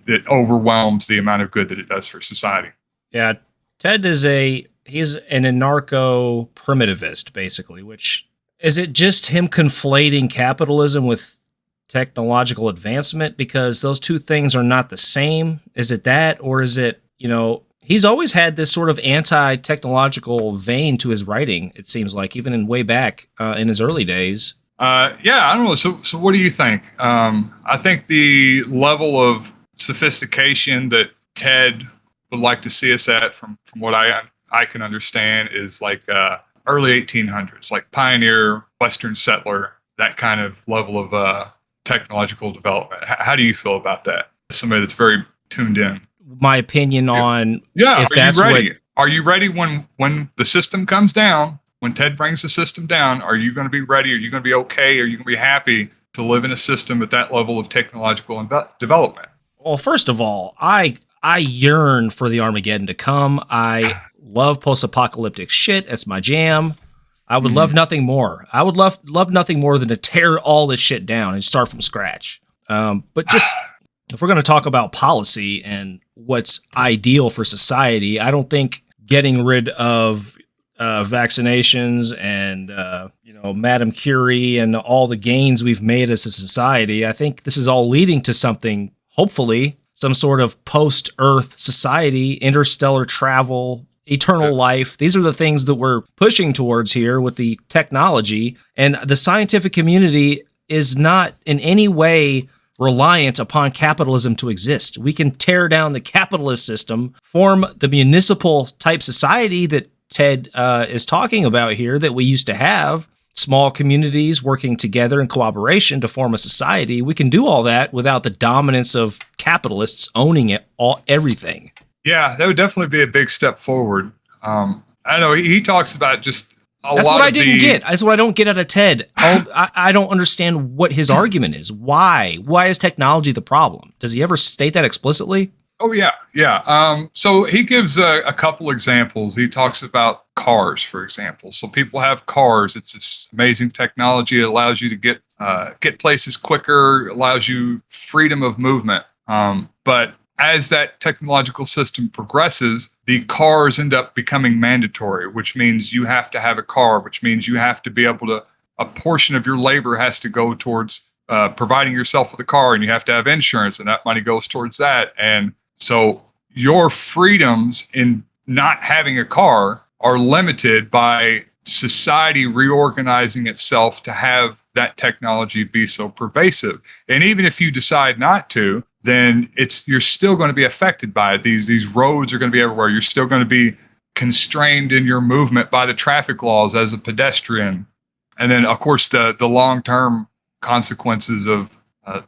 it overwhelms the amount of good that it does for society. Yeah, Ted is a he's an anarcho-primitivist, basically, which is it just him conflating capitalism with technological advancement? Because those two things are not the same. Is it that, or is it, he's always had this sort of anti-technological vein to his writing, it seems like, even in way back in his early days. Yeah, I don't know. So what do you think? I think the level of sophistication that Ted would like to see us at, from what I can understand, is like early 1800s, like pioneer Western settler, that kind of level of technological development. How do you feel about that? Somebody that's very tuned in. My opinion on if that's you ready? Are you ready when the system comes down? When Ted brings the system down, are you going to be ready? Are you going to be okay? Are you going to be happy to live in a system at that level of technological development? Well, first of all, I yearn for the Armageddon to come. I love post-apocalyptic shit. It's my jam. I would love nothing more. I would love nothing more than to tear all this shit down and start from scratch. But just if we're going to talk about policy and what's ideal for society, I don't think getting rid of vaccinations and Madame Curie and all the gains we've made as a society, I think this is all leading to something, hopefully, some sort of post-Earth society, interstellar travel, eternal life. These are the things that we're pushing towards here with the technology. And the scientific community is not in any way reliant upon capitalism to exist. We can tear down the capitalist system, form the municipal type society that Ted is talking about here that we used to have, small communities working together in cooperation to form a society. We can do all that without the dominance of capitalists owning everything. Yeah, that would definitely be a big step forward. I know he talks about just That's what I didn't get. That's what I don't get out of Ted. I don't understand what his argument is. Why? Why is technology the problem? Does he ever state that explicitly? Oh, yeah. So he gives a couple examples. He talks about cars, for example. So people have cars. It's this amazing technology. It allows you to get places quicker, allows you freedom of movement. But as that technological system progresses, the cars end up becoming mandatory, which means you have to have a car, which means you have to be able to, a portion of your labor has to go towards providing yourself with a car, and you have to have insurance, and that money goes towards that. And so your freedoms in not having a car are limited by society reorganizing itself to have that technology be so pervasive. And even if you decide not to, then you're still going to be affected by it. These roads are going to be everywhere. You're still going to be constrained in your movement by the traffic laws as a pedestrian. And then, of course, the long-term consequences of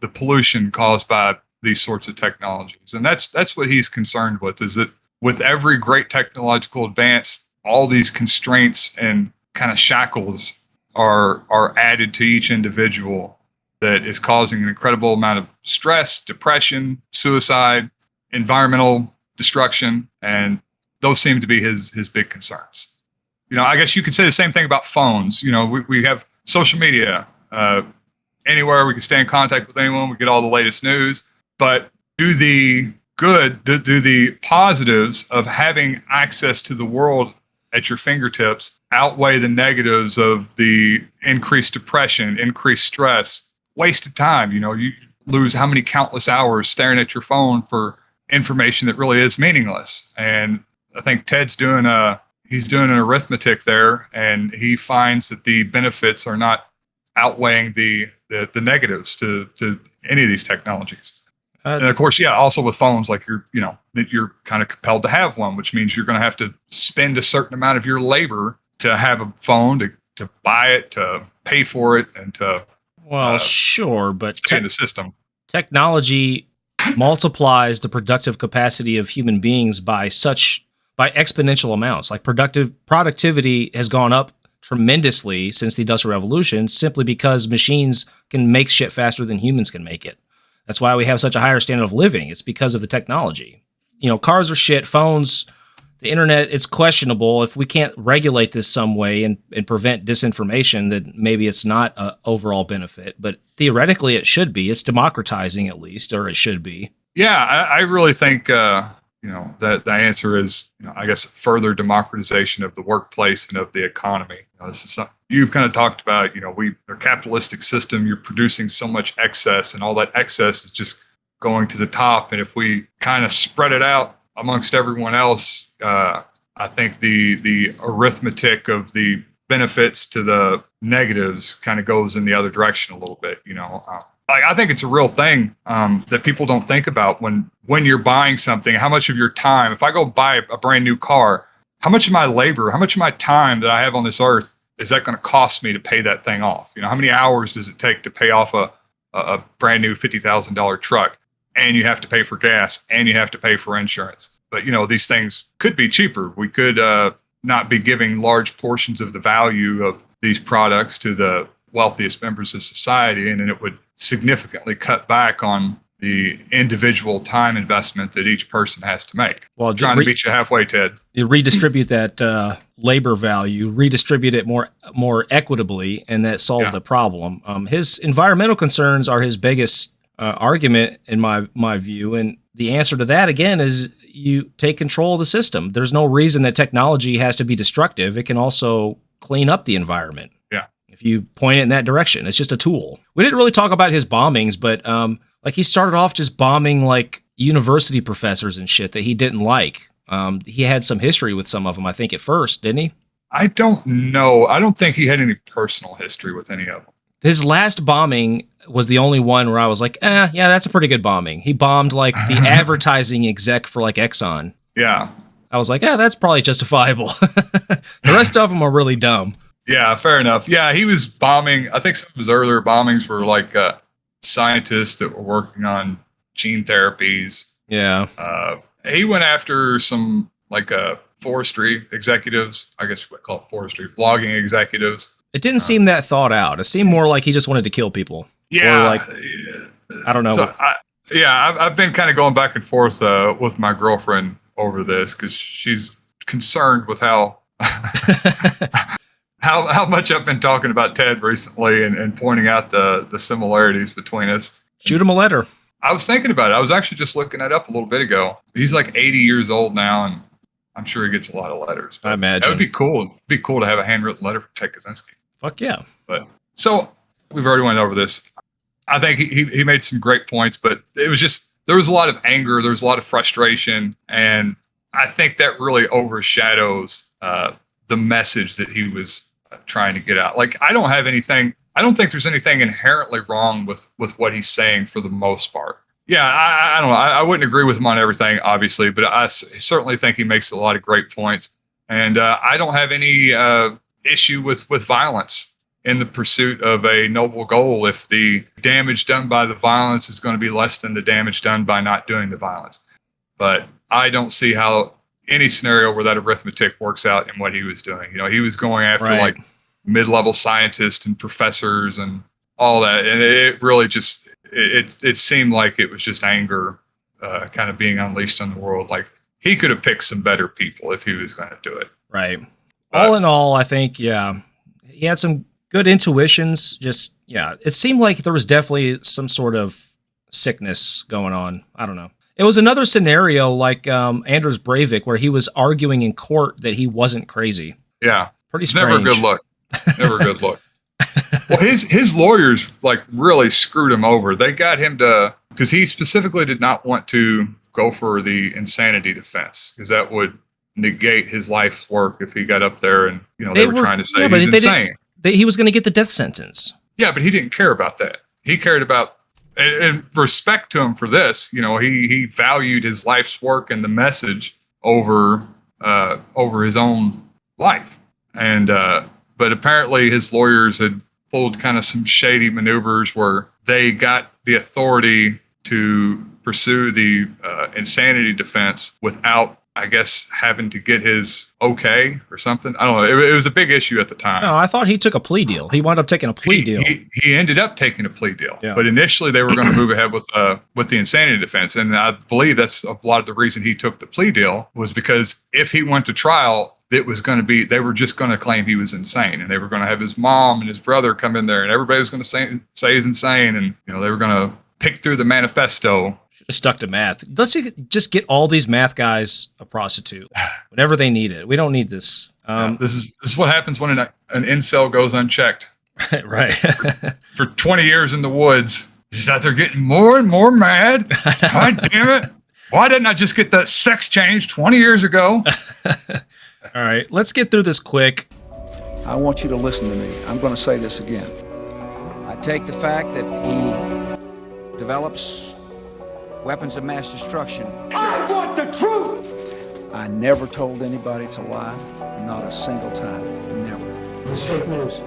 the pollution caused by these sorts of technologies. And that's what he's concerned with, is that with every great technological advance, all these constraints and kind of shackles are added to each individual that is causing an incredible amount of stress, depression, suicide, environmental destruction. And those seem to be his big concerns. I guess you could say the same thing about phones. We have social media. Anywhere we can stay in contact with anyone, we get all the latest news. But do the positives of having access to the world at your fingertips outweigh the negatives of the increased depression, increased stress, wasted time? You lose how many countless hours staring at your phone for information that really is meaningless. And I think Ted's doing an arithmetic there, and he finds that the benefits are not outweighing the negatives to any of these technologies. And of course, also with phones, like you're kind of compelled to have one, which means you're going to have to spend a certain amount of your labor to have a phone, to buy it, to pay for it, and to sure, but stay in the system. Technology multiplies the productive capacity of human beings by exponential amounts. Like productivity has gone up tremendously since the Industrial Revolution, simply because machines can make shit faster than humans can make it. That's why we have such a higher standard of living. It's because of the technology. Cars are shit, phones, the internet, it's questionable. If we can't regulate this some way and prevent disinformation, then maybe it's not an overall benefit. But theoretically, it should be. It's democratizing, at least, or it should be. Yeah, I really think that the answer is, I guess, further democratization of the workplace and of the economy. This is something you've kind of talked about. Our capitalistic system, you're producing so much excess, and all that excess is just going to the top. And if we kind of spread it out amongst everyone else, I think the arithmetic of the benefits to the negatives kind of goes in the other direction a little bit. I think it's a real thing that people don't think about when you're buying something. How much of your time, if I go buy a brand new car, how much of my labor, how much of my time that I have on this earth is that going to cost me to pay that thing off? How many hours does it take to pay off a brand new $50,000 truck? And you have to pay for gas, and you have to pay for insurance. But these things could be cheaper. We could not be giving large portions of the value of these products to the wealthiest members of society, and then it would significantly cut back on the individual time investment that each person has to make. Well, trying to meet you halfway, Ted. You redistribute that labor value, redistribute it more equitably, and that solves the problem. His environmental concerns are his biggest argument, in my view, and the answer to that again is you take control of the system. There's no reason that technology has to be destructive. It can also clean up the environment. Yeah. If you point it in that direction, it's just a tool. We didn't really talk about his bombings, but he started off just bombing like university professors and shit that he didn't like. He had some history with some of them, I think, at first, didn't he? I don't know. I don't think he had any personal history with any of them. His last bombing was the only one where I was like, yeah, that's a pretty good bombing. He bombed like the advertising exec for like Exxon. Yeah. I was like, that's probably justifiable. The rest of them are really dumb. Yeah, fair enough. Yeah, he was bombing. I think some of his earlier bombings were like scientists that were working on gene therapies. Yeah. He went after some like forestry executives. I guess we call it forestry, logging executives. It didn't seem that thought out. It seemed more like he just wanted to kill people. Yeah. Or like, I don't know. So I've been kind of going back and forth with my girlfriend over this because she's concerned with how much I've been talking about Ted recently and pointing out the similarities between us. Shoot him a letter. I was thinking about it. I was actually just looking that up a little bit ago. He's like 80 years old now, and I'm sure he gets a lot of letters. I imagine. That would be cool. It'd be cool to have a handwritten letter from Ted Kaczynski. Fuck yeah. But so we've already went over this. I think he made some great points, but it was just, there was a lot of anger. There was a lot of frustration. And I think that really overshadows the message that he was trying to get out. Like, I don't think there's anything inherently wrong with what he's saying for the most part. Yeah, I don't know. I wouldn't agree with him on everything, obviously, but I certainly think he makes a lot of great points. And I don't have any issue with violence in the pursuit of a noble goal if the damage done by the violence is going to be less than the damage done by not doing the violence. But I don't see how any scenario where that arithmetic works out in what he was doing. He was going after like mid-level scientists and professors and all that. And it really just, it seemed like it was just anger kind of being unleashed on the world. Like, he could have picked some better people if he was going to do it. Right. All in all, I think, he had some good intuitions. Just, it seemed like there was definitely some sort of sickness going on. I don't know. It was another scenario like Anders Breivik, where he was arguing in court that he wasn't crazy. Yeah. Pretty strange. Never a good look. Never a good look. Well, his lawyers like really screwed him over. They got him because he specifically did not want to go for the insanity defense, because that would negate his life's work if he got up there and they were trying to say he's insane. He was going to get the death sentence. Yeah, but he didn't care about that. He cared about, and respect to him for this, he valued his life's work and the message over his own life. And but apparently his lawyers had pulled kind of some shady maneuvers where they got the authority to pursue the insanity defense without, I guess, having to get his okay or something. I don't know. It was a big issue at the time. No, I thought he took a plea deal. He wound up taking a plea deal. He ended up taking a plea deal. Yeah. But initially they were going to move ahead with the insanity defense. And I believe that's a lot of the reason he took the plea deal, was because if he went to trial, it was going to be, they were just going to claim he was insane, and they were going to have his mom and his brother come in there, and everybody was going to say he's insane. And, they were going to pick through the manifesto. Should have stuck to math. Let's just get all these math guys a prostitute whenever they need it. We don't need this. This is what happens when an incel goes unchecked. Right. For 20 years in the woods, he's out there getting more and more mad. God damn it. Why didn't I just get that sex change 20 years ago? All right, let's get through this quick. I want you to listen to me. I'm going to say this again. I take the fact that he develops weapons of mass destruction. I want the truth! I never told anybody to lie. Not a single time. Never. It's fake news.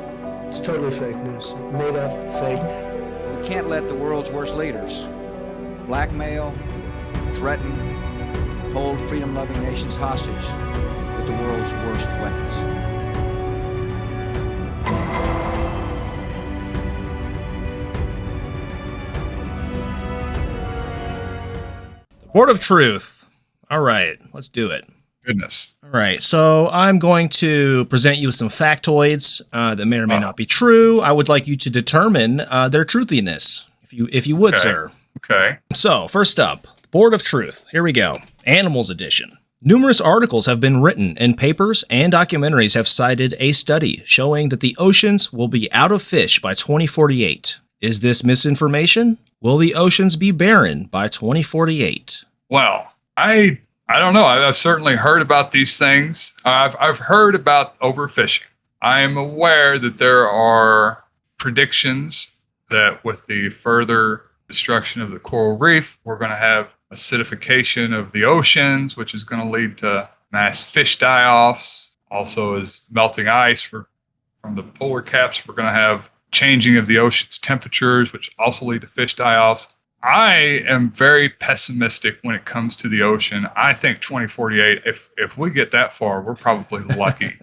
It's totally fake news. Made up, fake. We can't let the world's worst leaders blackmail, threaten, hold freedom-loving nations hostage with the world's worst weapons. The Board of Truth. All right, let's do it. Goodness. All right, so I'm going to present you with some factoids that may or may not be true. I would like you to determine their truthiness, if you would, Okay. sir. Okay. So, first up, Board of Truth. Here we go. Animals Edition. Numerous articles have been written, and papers and documentaries have cited a study showing that the oceans will be out of fish by 2048. Is this misinformation? Will the oceans be barren by 2048? Well, I don't know. I've certainly heard about these things. I've heard about overfishing. I am aware that there are predictions that with the further destruction of the coral reef, we're going to have acidification of the oceans, which is going to lead to mass fish die-offs. Also, as melting ice from the polar caps, we're going to have changing of the ocean's temperatures, which also lead to fish die-offs. I am very pessimistic when it comes to the ocean. I think 2048, if we get that far, we're probably lucky.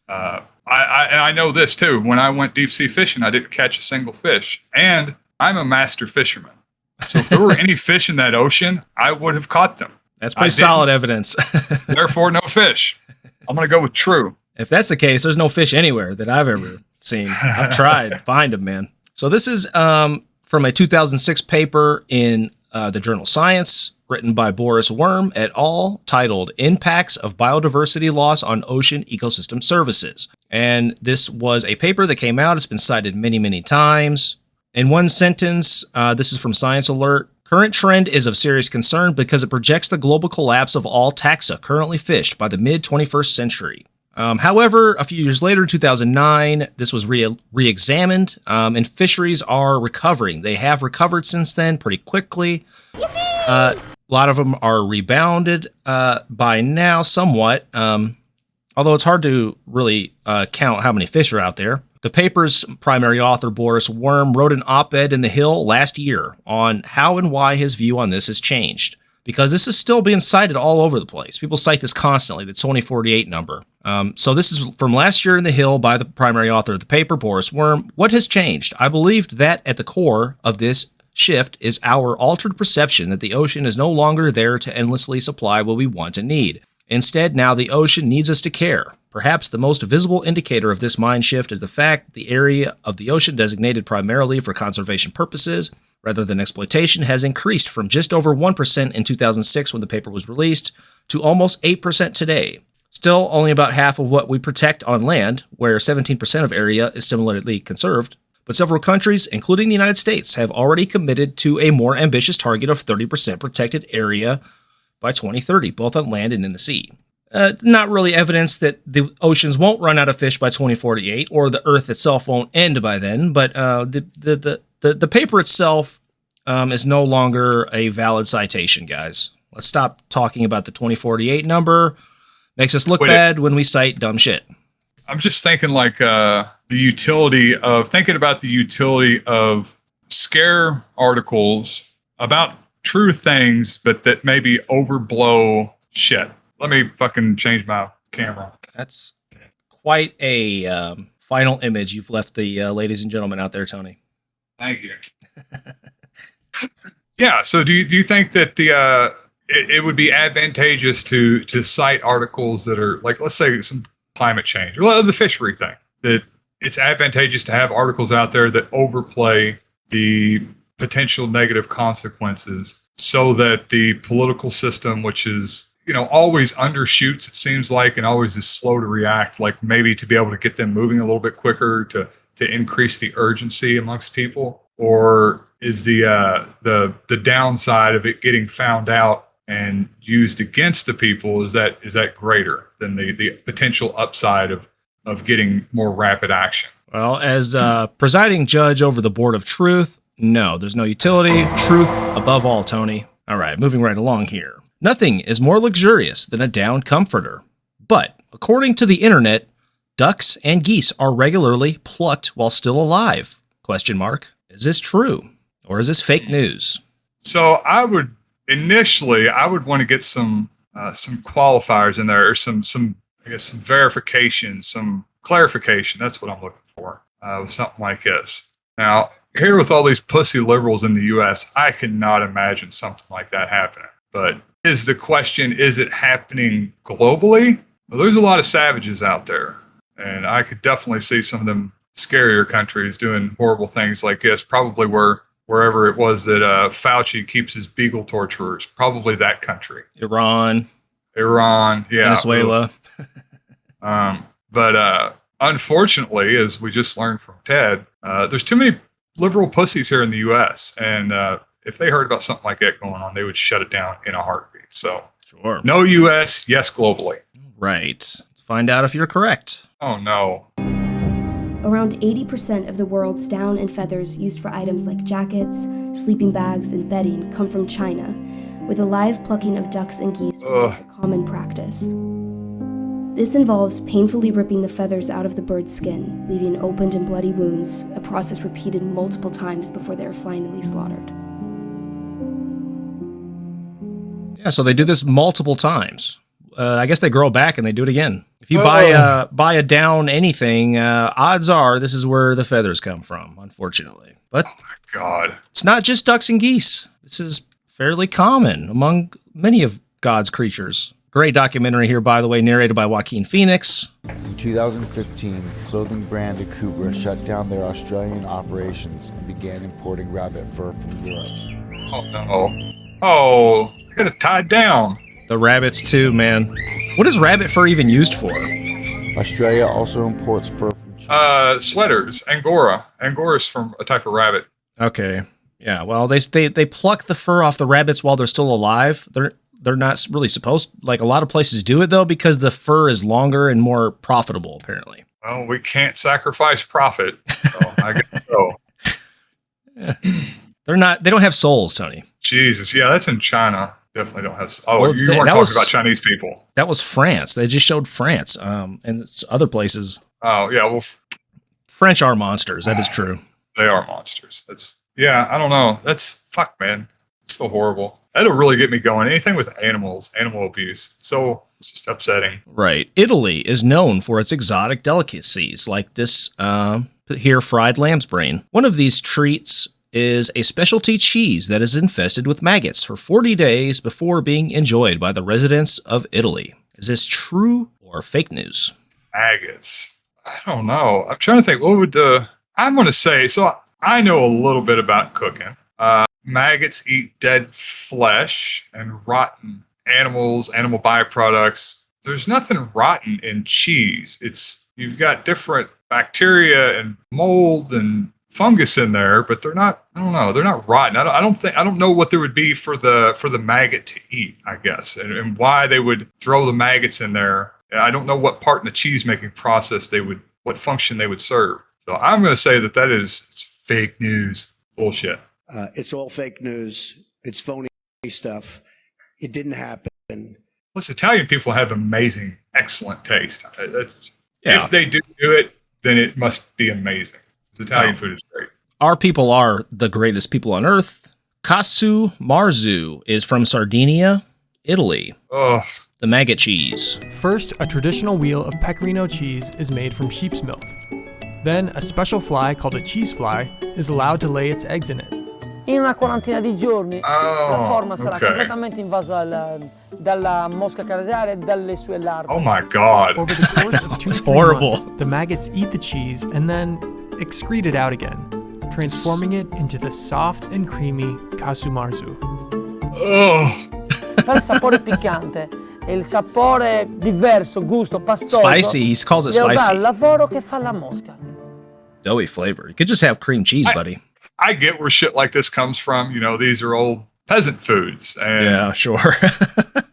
I know this too. When I went deep sea fishing, I didn't catch a single fish, and I'm a master fisherman. So if there were any fish in that ocean, I would have caught them. That's pretty solid evidence. Therefore, no fish. I'm going to go with true. If that's the case, there's no fish anywhere that I've ever seen. I've tried to find them, man. So this is from a 2006 paper in the journal Science, written by Boris Worm et al., titled Impacts of Biodiversity Loss on Ocean Ecosystem Services. And this was a paper that came out. It's been cited many, many times. In one sentence, this is from Science Alert. Current trend is of serious concern because it projects the global collapse of all taxa currently fished by the mid-21st century. However, a few years later, 2009, this was re-examined, and fisheries are recovering. They have recovered since then pretty quickly. A lot of them are rebounded by now somewhat, although it's hard to really count how many fish are out there. The paper's primary author, Boris Worm, wrote an op-ed in The Hill last year on how and why his view on this has changed, because this is still being cited all over the place. People cite this constantly, the 2048 number. So this is from last year in The Hill by the primary author of the paper, Boris Worm. What has changed? I believed that at the core of this shift is our altered perception that the ocean is no longer there to endlessly supply what we want and need. Instead, now the ocean needs us to care. Perhaps the most visible indicator of this mind shift is the fact that the area of the ocean designated primarily for conservation purposes rather than exploitation has increased from just over 1% in 2006 when the paper was released to almost 8% today. Still only about half of what we protect on land, where 17% of area is similarly conserved. But several countries, including the United States, have already committed to a more ambitious target of 30% protected area by 2030, both on land and in the sea. Not really evidence that the oceans won't run out of fish by 2048 or the Earth itself won't end by then, but the paper itself is no longer a valid citation, guys. Let's stop talking about the 2048 number. Makes us look bad when we cite dumb shit. I'm just thinking like thinking about the utility of scare articles about true things, but that maybe overblow shit. Let me fucking change my camera. That's quite a final image you've left the ladies and gentlemen out there, Tony. Thank you. Yeah. So do you think that it would be advantageous to cite articles that are like, let's say some climate change or the fishery thing, that it's advantageous to have articles out there that overplay the potential negative consequences so that the political system, which is, always undershoots, it seems like, and always is slow to react, like maybe to be able to get them moving a little bit quicker to increase the urgency amongst people? Or is the downside of it getting found out and used against the people, is that greater than the potential upside of getting more rapid action? Well, as presiding judge over the Board of Truth, no, there's no utility. Truth above all, Tony. All right, moving right along here. Nothing is more luxurious than a down comforter. But according to the internet, ducks and geese are regularly plucked while still alive. ? Is this true? Or is this fake news? So I would want to get some qualifiers in there, or some verification, some clarification. That's what I'm looking for with something like this. Now, here with all these pussy liberals in the U.S., I cannot imagine something like that happening. But is the question, is it happening globally? Well, there's a lot of savages out there, and I could definitely see some of them scarier countries doing horrible things like this, probably wherever it was that Fauci keeps his beagle torturers, probably that country. Iran, yeah. Venezuela. But unfortunately, as we just learned from Ted, there's too many liberal pussies here in the U.S., and if they heard about something like that going on, they would shut it down in a heartbeat. So, sure. No U.S., yes globally. Right. Let's find out if you're correct. Oh, no. Around 80% of the world's down and feathers used for items like jackets, sleeping bags, and bedding come from China, with the live plucking of ducks and geese a common practice. This involves painfully ripping the feathers out of the bird's skin, leaving opened and bloody wounds, a process repeated multiple times before they are finally slaughtered. Yeah, so they do this multiple times. I guess they grow back and they do it again. If you buy a down anything, odds are this is where the feathers come from, unfortunately. But oh my God, it's not just ducks and geese. This is fairly common among many of God's creatures. Great documentary here, by the way, narrated by Joaquin Phoenix. In 2015, clothing brand Kubra shut down their Australian operations and began importing rabbit fur from Europe. Oh no! Oh, they got it tied down. The rabbits too, man. What is rabbit fur even used for? Australia also imports fur from China. Sweaters, Angora. Angora's from a type of rabbit. Okay. Yeah, well, they pluck the fur off the rabbits while they're still alive. They're not really supposed, like a lot of places do it though, because the fur is longer and more profitable, apparently. Well, we can't sacrifice profit, so I guess so. Yeah. They don't have souls, Tony. Jesus, yeah, that's in China. Definitely don't have. Oh, well, you weren't talking about Chinese people. That was France. They just showed France, and it's other places. Oh yeah, well, French are monsters. That is true. They are monsters. I don't know. That's fuck, man. It's so horrible. That'll really get me going. Anything with animal abuse. So it's just upsetting. Right. Italy is known for its exotic delicacies, like this here fried lamb's brain. One of these treats is a specialty cheese that is infested with maggots for 40 days before being enjoyed by the residents of Italy. Is this true or fake news? Maggots. I don't know. I'm trying to think. What would I'm going to say, so I know a little bit about cooking. Maggots eat dead flesh and rotten animals, animal byproducts. There's nothing rotten in cheese. You've got different bacteria and mold and fungus in there, but they're not. I don't know. They're not rotten. I don't know what there would be for the maggot to eat, I guess, and why they would throw the maggots in there. I don't know what part in the cheese making process what function they would serve. So I'm going to say that it's fake news, bullshit. It's all fake news. It's phony stuff. It didn't happen. Plus, Italian people have amazing, excellent taste. Yeah. If they do it, then it must be amazing. Italian food is great. Our people are the greatest people on earth. Casu Marzu is from Sardinia, Italy. Oh. The maggot cheese. First, a traditional wheel of pecorino cheese is made from sheep's milk. Then, a special fly called a cheese fly is allowed to lay its eggs in it. In una quarantina di giorni la forma sarà completamente invasa dalla mosca casearia e dalle sue larve. Oh my God. Over the course of 2 to 3 months, the maggots eat the cheese and then excrete it out again. transforming it into the soft and creamy kasumarzu. Oh. Fa il sapore piccante e il sapore diverso, gusto pastoso. Spicy. He calls it Devo dare spicy. il lavoro che fa la mosca. Doughy flavor. You could just have cream cheese, buddy. I get where shit like this comes from. You know, these are old peasant foods. And, Yeah, sure.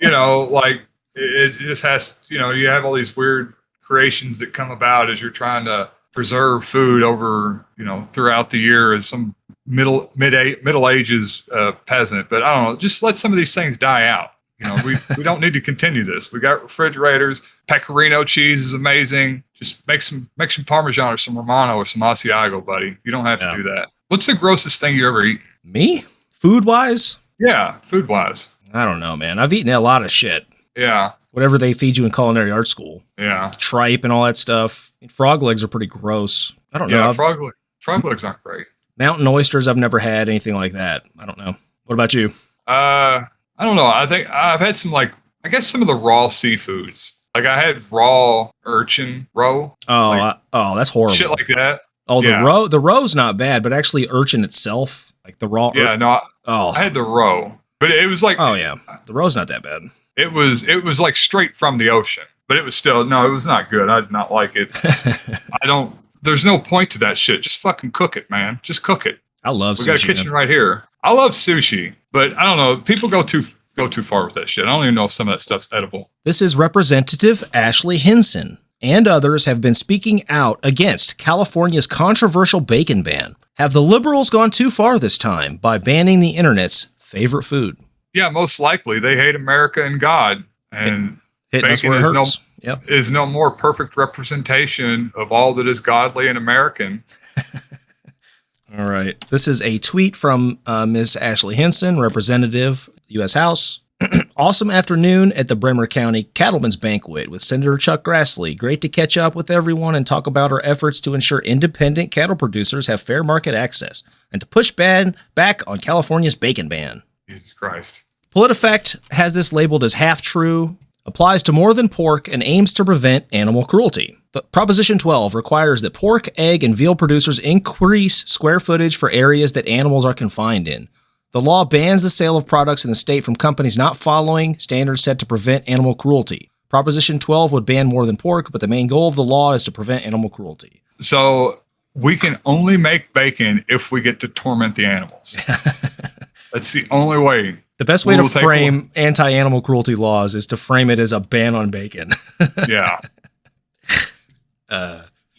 you know, like it just has, you know, you have all these weird creations that come about as you're trying to preserve food over, you know, throughout the year as some middle ages peasant. But I don't know, just let some of these things die out. You know, we don't need to continue this. We got refrigerators. Pecorino cheese is amazing. Just make some Parmesan or some Romano or some Asiago, buddy. You don't have to do that. What's the grossest thing you ever eat? Me? Food-wise? Yeah, food-wise. I don't know, man. I've eaten a lot of shit. Yeah. Whatever they feed you in culinary art school. Yeah. Tripe and all that stuff. Frog legs are pretty gross. I don't know. Yeah, frog legs aren't great. Mountain oysters, I've never had anything like that. I don't know. What about you? I don't know. I think I've had some, like, I guess some of the raw seafoods. Like I had raw urchin roe. Oh, like, that's horrible. Shit like that. Oh, yeah. the roe's not bad, but actually urchin itself, like the raw. Yeah, no. I had the roe, but it was like. Oh yeah, the roe's not that bad. It was like straight from the ocean, but it was still it was not good. I did not like it. There's no point to that shit. Just fucking cook it, man. Just cook it. I love sushi. We got a kitchen right here. I love sushi, but I don't know. People go too far with that shit. I don't even know if some of that stuff's edible. This is Representative Ashley Hinson and others have been speaking out against California's controversial bacon ban. Have the liberals gone too far this time by banning the internet's favorite food? Yeah, most likely. They hate America and God. And bacon is no more perfect representation of all that is godly and American. All right. This is a tweet from Ms. Ashley Hinson, Representative, U.S. House. Awesome afternoon at the Bremer County Cattlemen's Banquet with Senator Chuck Grassley. Great to catch up with everyone and talk about our efforts to ensure independent cattle producers have fair market access and to push back on California's bacon ban. Jesus Christ. PolitiFact has this labeled as half true, applies to more than pork, and aims to prevent animal cruelty. But Proposition 12 requires that pork, egg, and veal producers increase square footage for areas that animals are confined in. The law bans the sale of products in the state from companies not following standards set to prevent animal cruelty. Proposition 12 would ban more than pork, but the main goal of the law is to prevent animal cruelty. So we can only make bacon if we get to torment the animals. That's the only way. The best way to frame anti-animal cruelty laws is to frame it as a ban on bacon. Yeah.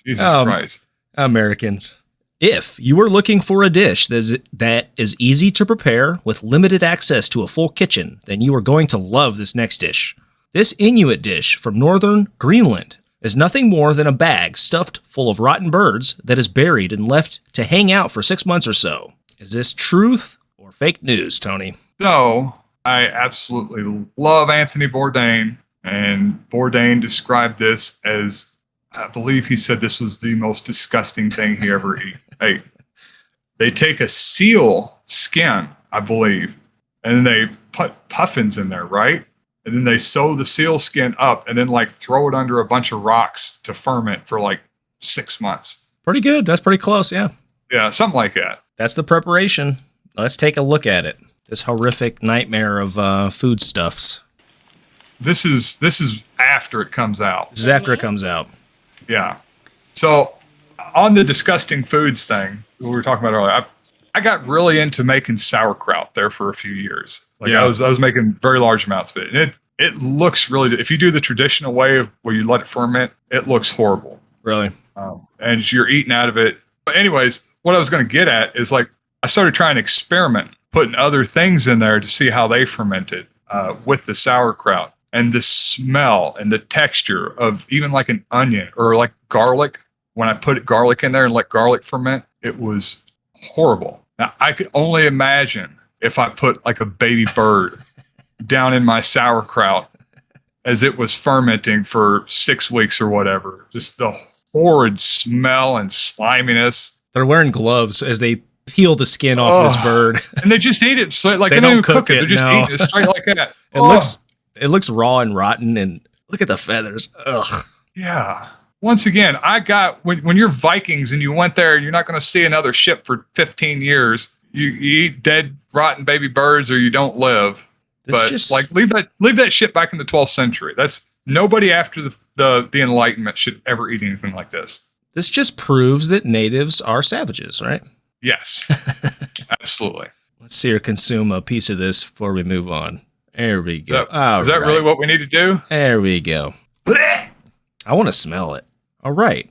Jesus Christ. Americans. If you are looking for a dish that is easy to prepare with limited access to a full kitchen, then you are going to love this next dish. This Inuit dish from northern Greenland is nothing more than a bag stuffed full of rotten birds that is buried and left to hang out for 6 months or so. Is this truth or fake news, Tony? No, I absolutely love Anthony Bourdain, and Bourdain described this as, I believe he said this was the most disgusting thing he ever ate. Hey, they take a seal skin, I believe, and then they put puffins in there, right? And then they sew the seal skin up and then like throw it under a bunch of rocks to ferment for like 6 months. Pretty good. That's pretty close, yeah. Yeah, something like that. That's the preparation. Let's take a look at it. This horrific nightmare of foodstuffs. This is after it comes out. This is after it comes out. Yeah. So on the disgusting foods thing we were talking about earlier, I got really into making sauerkraut there for a few years. Like I was making very large amounts of it. And it looks really, if you do the traditional way of where you let it ferment, it looks horrible. Really? And you're eating out of it. But anyways, what I was going to get at is like, I started trying to experiment, putting other things in there to see how they fermented with the sauerkraut. And the smell and the texture of even like an onion or like garlic, when I put garlic in there and let garlic ferment, it was horrible. Now, I could only imagine if I put like a baby bird down in my sauerkraut as it was fermenting for 6 weeks or whatever. Just the horrid smell and sliminess. They're wearing gloves as they peel the skin off this bird. And they just eat it straight, like they don't don't even cook it. They're just eating it straight like that. It looks raw and rotten, and look at the feathers. Ugh. Yeah. once again, I got when you're Vikings and you went there, you're not going to see another ship for 15 years. You eat dead, rotten baby birds, or you don't live. But just like leave that shit back in the 12th century. That's nobody after the Enlightenment should ever eat anything like this. This just proves that natives are savages, right? Yes, absolutely. Let's see her consume a piece of this before we move on. There we go. Is that really what we need to do? There we go. I want to smell it. All right.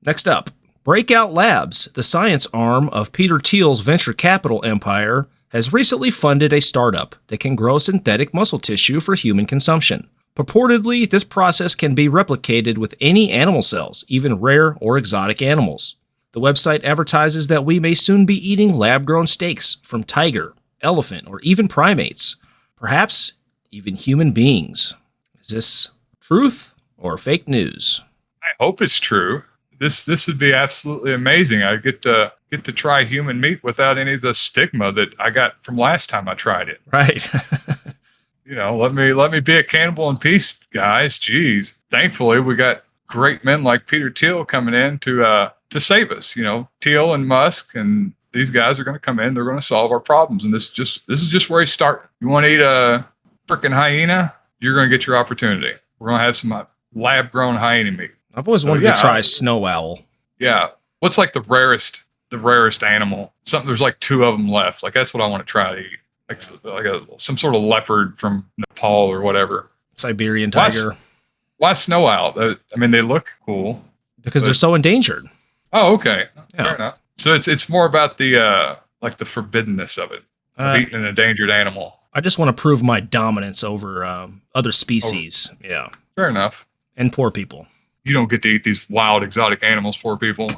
Next up, Breakout Labs, the science arm of Peter Thiel's venture capital empire, has recently funded a startup that can grow synthetic muscle tissue for human consumption. Purportedly, this process can be replicated with any animal cells, even rare or exotic animals. The website advertises that we may soon be eating lab-grown steaks from tiger, elephant, or even primates. Perhaps even human beings. Is this truth or fake news? I hope it's true. This would be absolutely amazing. I get to try human meat without any of the stigma that I got from last time I tried it. Right. Let me be a cannibal in peace, guys. Jeez. Thankfully, we got great men like Peter Thiel coming in to save us. Thiel and Musk and these guys are going to come in. They're going to solve our problems. And this is just where he started. You want to eat a freaking hyena? You're going to get your opportunity. We're going to have some lab-grown hyena meat. I've always wanted to try snow owl. Yeah. What's like the rarest animal? There's like 2 of them left. Like that's what I want to try to eat. Like some sort of leopard from Nepal or whatever. Siberian tiger. Why snow owl? They look cool because they're so endangered. Oh, okay. Yeah. Fair enough. So it's more about the like the forbiddenness of it, of eating an endangered animal. I just want to prove my dominance over other species. Yeah. Fair enough. And poor people. You don't get to eat these wild exotic animals, poor people.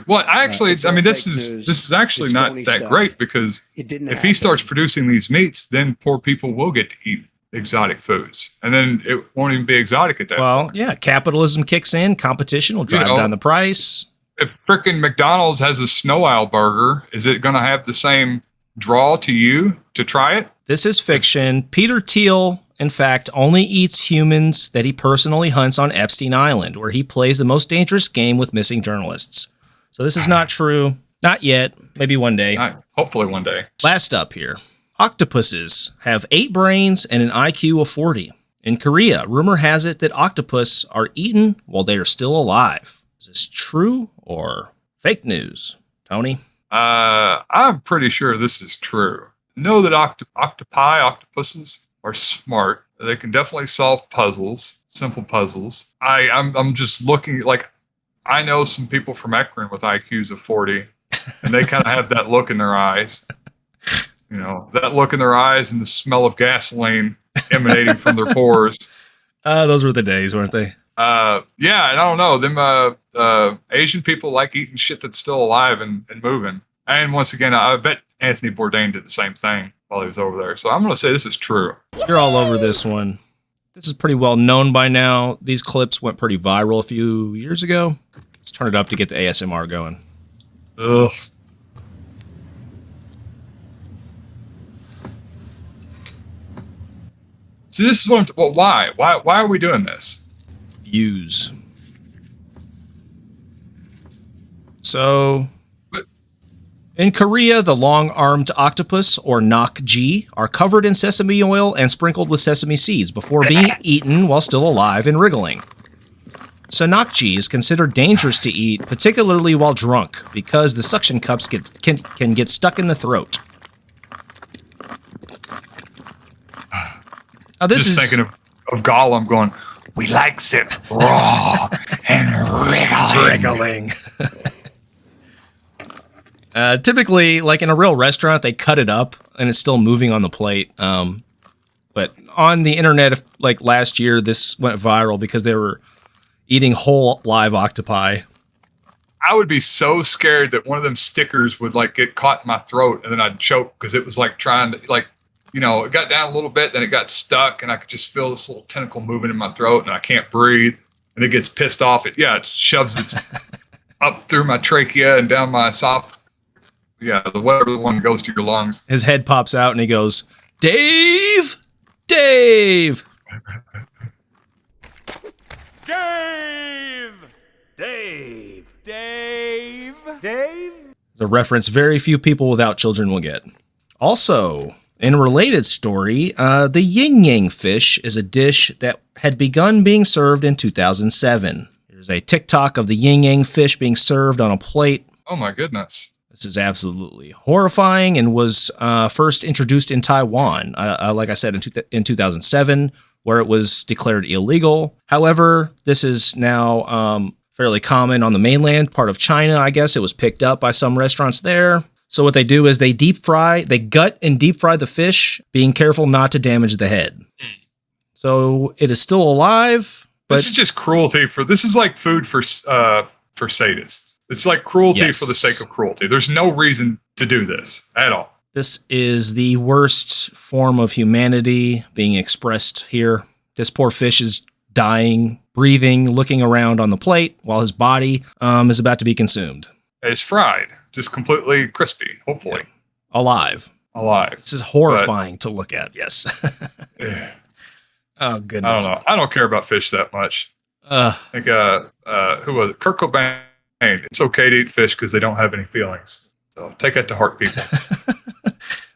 Well, actually, this is actually not that great because if he starts producing these meats, then poor people will get to eat exotic foods, and then it won't even be exotic at that point. Well, yeah, capitalism kicks in, competition will drive down the price. If frickin' McDonald's has a snow owl burger, is it going to have the same draw to you to try it? This is fiction. Peter Thiel, in fact, only eats humans that he personally hunts on Epstein Island, where he plays the most dangerous game with missing journalists. So this is not true. Not yet. Maybe one day. Hopefully one day. Last up here. Octopuses have 8 brains and an IQ of 40. In Korea, rumor has it that octopus are eaten while they are still alive. Is this true or fake news? Tony? I'm pretty sure this is true. Know that octopuses are smart. They can definitely solve puzzles, simple puzzles. I'm just looking like I know some people from Akron with IQs of 40, and they kind of have that look in their eyes. That look in their eyes and the smell of gasoline emanating from their pores. Those were the days, weren't they? Yeah, and I don't know. Them Asian people like eating shit that's still alive and moving. And once again, I bet Anthony Bourdain did the same thing while he was over there. So I'm going to say this is true. You're all over this one. This is pretty well known by now. These clips went pretty viral a few years ago. Let's turn it up to get the ASMR going. Ugh. So this is what why are we doing this? Views. So, in Korea, the long-armed octopus, or nakji, are covered in sesame oil and sprinkled with sesame seeds before being eaten while still alive and wriggling. So nakji is considered dangerous to eat, particularly while drunk, because the suction cups can get stuck in the throat. Now, this is thinking of Gollum going, we likes it raw and wriggling. Typically, like in a real restaurant, they cut it up and it's still moving on the plate. But on the internet, like last year, this went viral because they were eating whole live octopi. I would be so scared that one of them stickers would like get caught in my throat and then I'd choke because it was like trying to like, it got down a little bit, then it got stuck and I could just feel this little tentacle moving in my throat and I can't breathe and it gets pissed off. It shoves its up through my trachea and down my esophagus. Yeah, whatever the one goes to your lungs. His head pops out and he goes, Dave! Dave! Dave! Dave. It's a reference very few people without children will get. Also, in a related story, the yin yang fish is a dish that had begun being served in 2007. There's a TikTok of the yin yang fish being served on a plate. Oh my goodness. This is absolutely horrifying and was first introduced in Taiwan, like I said, in 2007, where it was declared illegal. However, this is now fairly common on the mainland part of China, I guess. It was picked up by some restaurants there. So what they do is they gut and deep fry the fish, being careful not to damage the head. So it is still alive, but this is just cruelty this is like food for sadists. It's like cruelty for the sake of cruelty. There's no reason to do this at all. This is the worst form of humanity being expressed here. This poor fish is dying, breathing, looking around on the plate while his body is about to be consumed. It's fried, just completely crispy, hopefully. Yeah. Alive. This is horrifying to look at, yes. Oh, goodness. I don't know. I don't care about fish that much. I think, who was it? Kurt Cobain. It's okay to eat fish because they don't have any feelings. So take that to heart, people.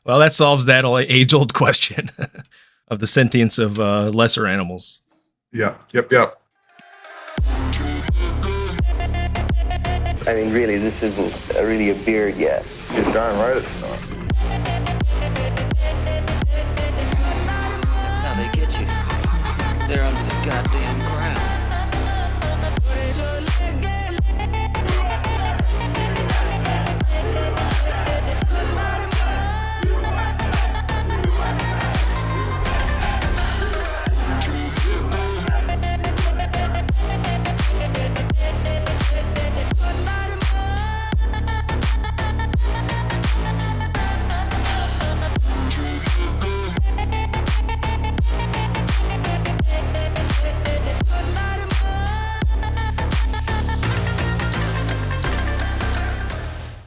Well, that solves that age-old question of the sentience of lesser animals. Yeah. Yep. I mean, really, this isn't really a beard yet. You're darn right it's not. That's how they get you. They're under the goddamn ground.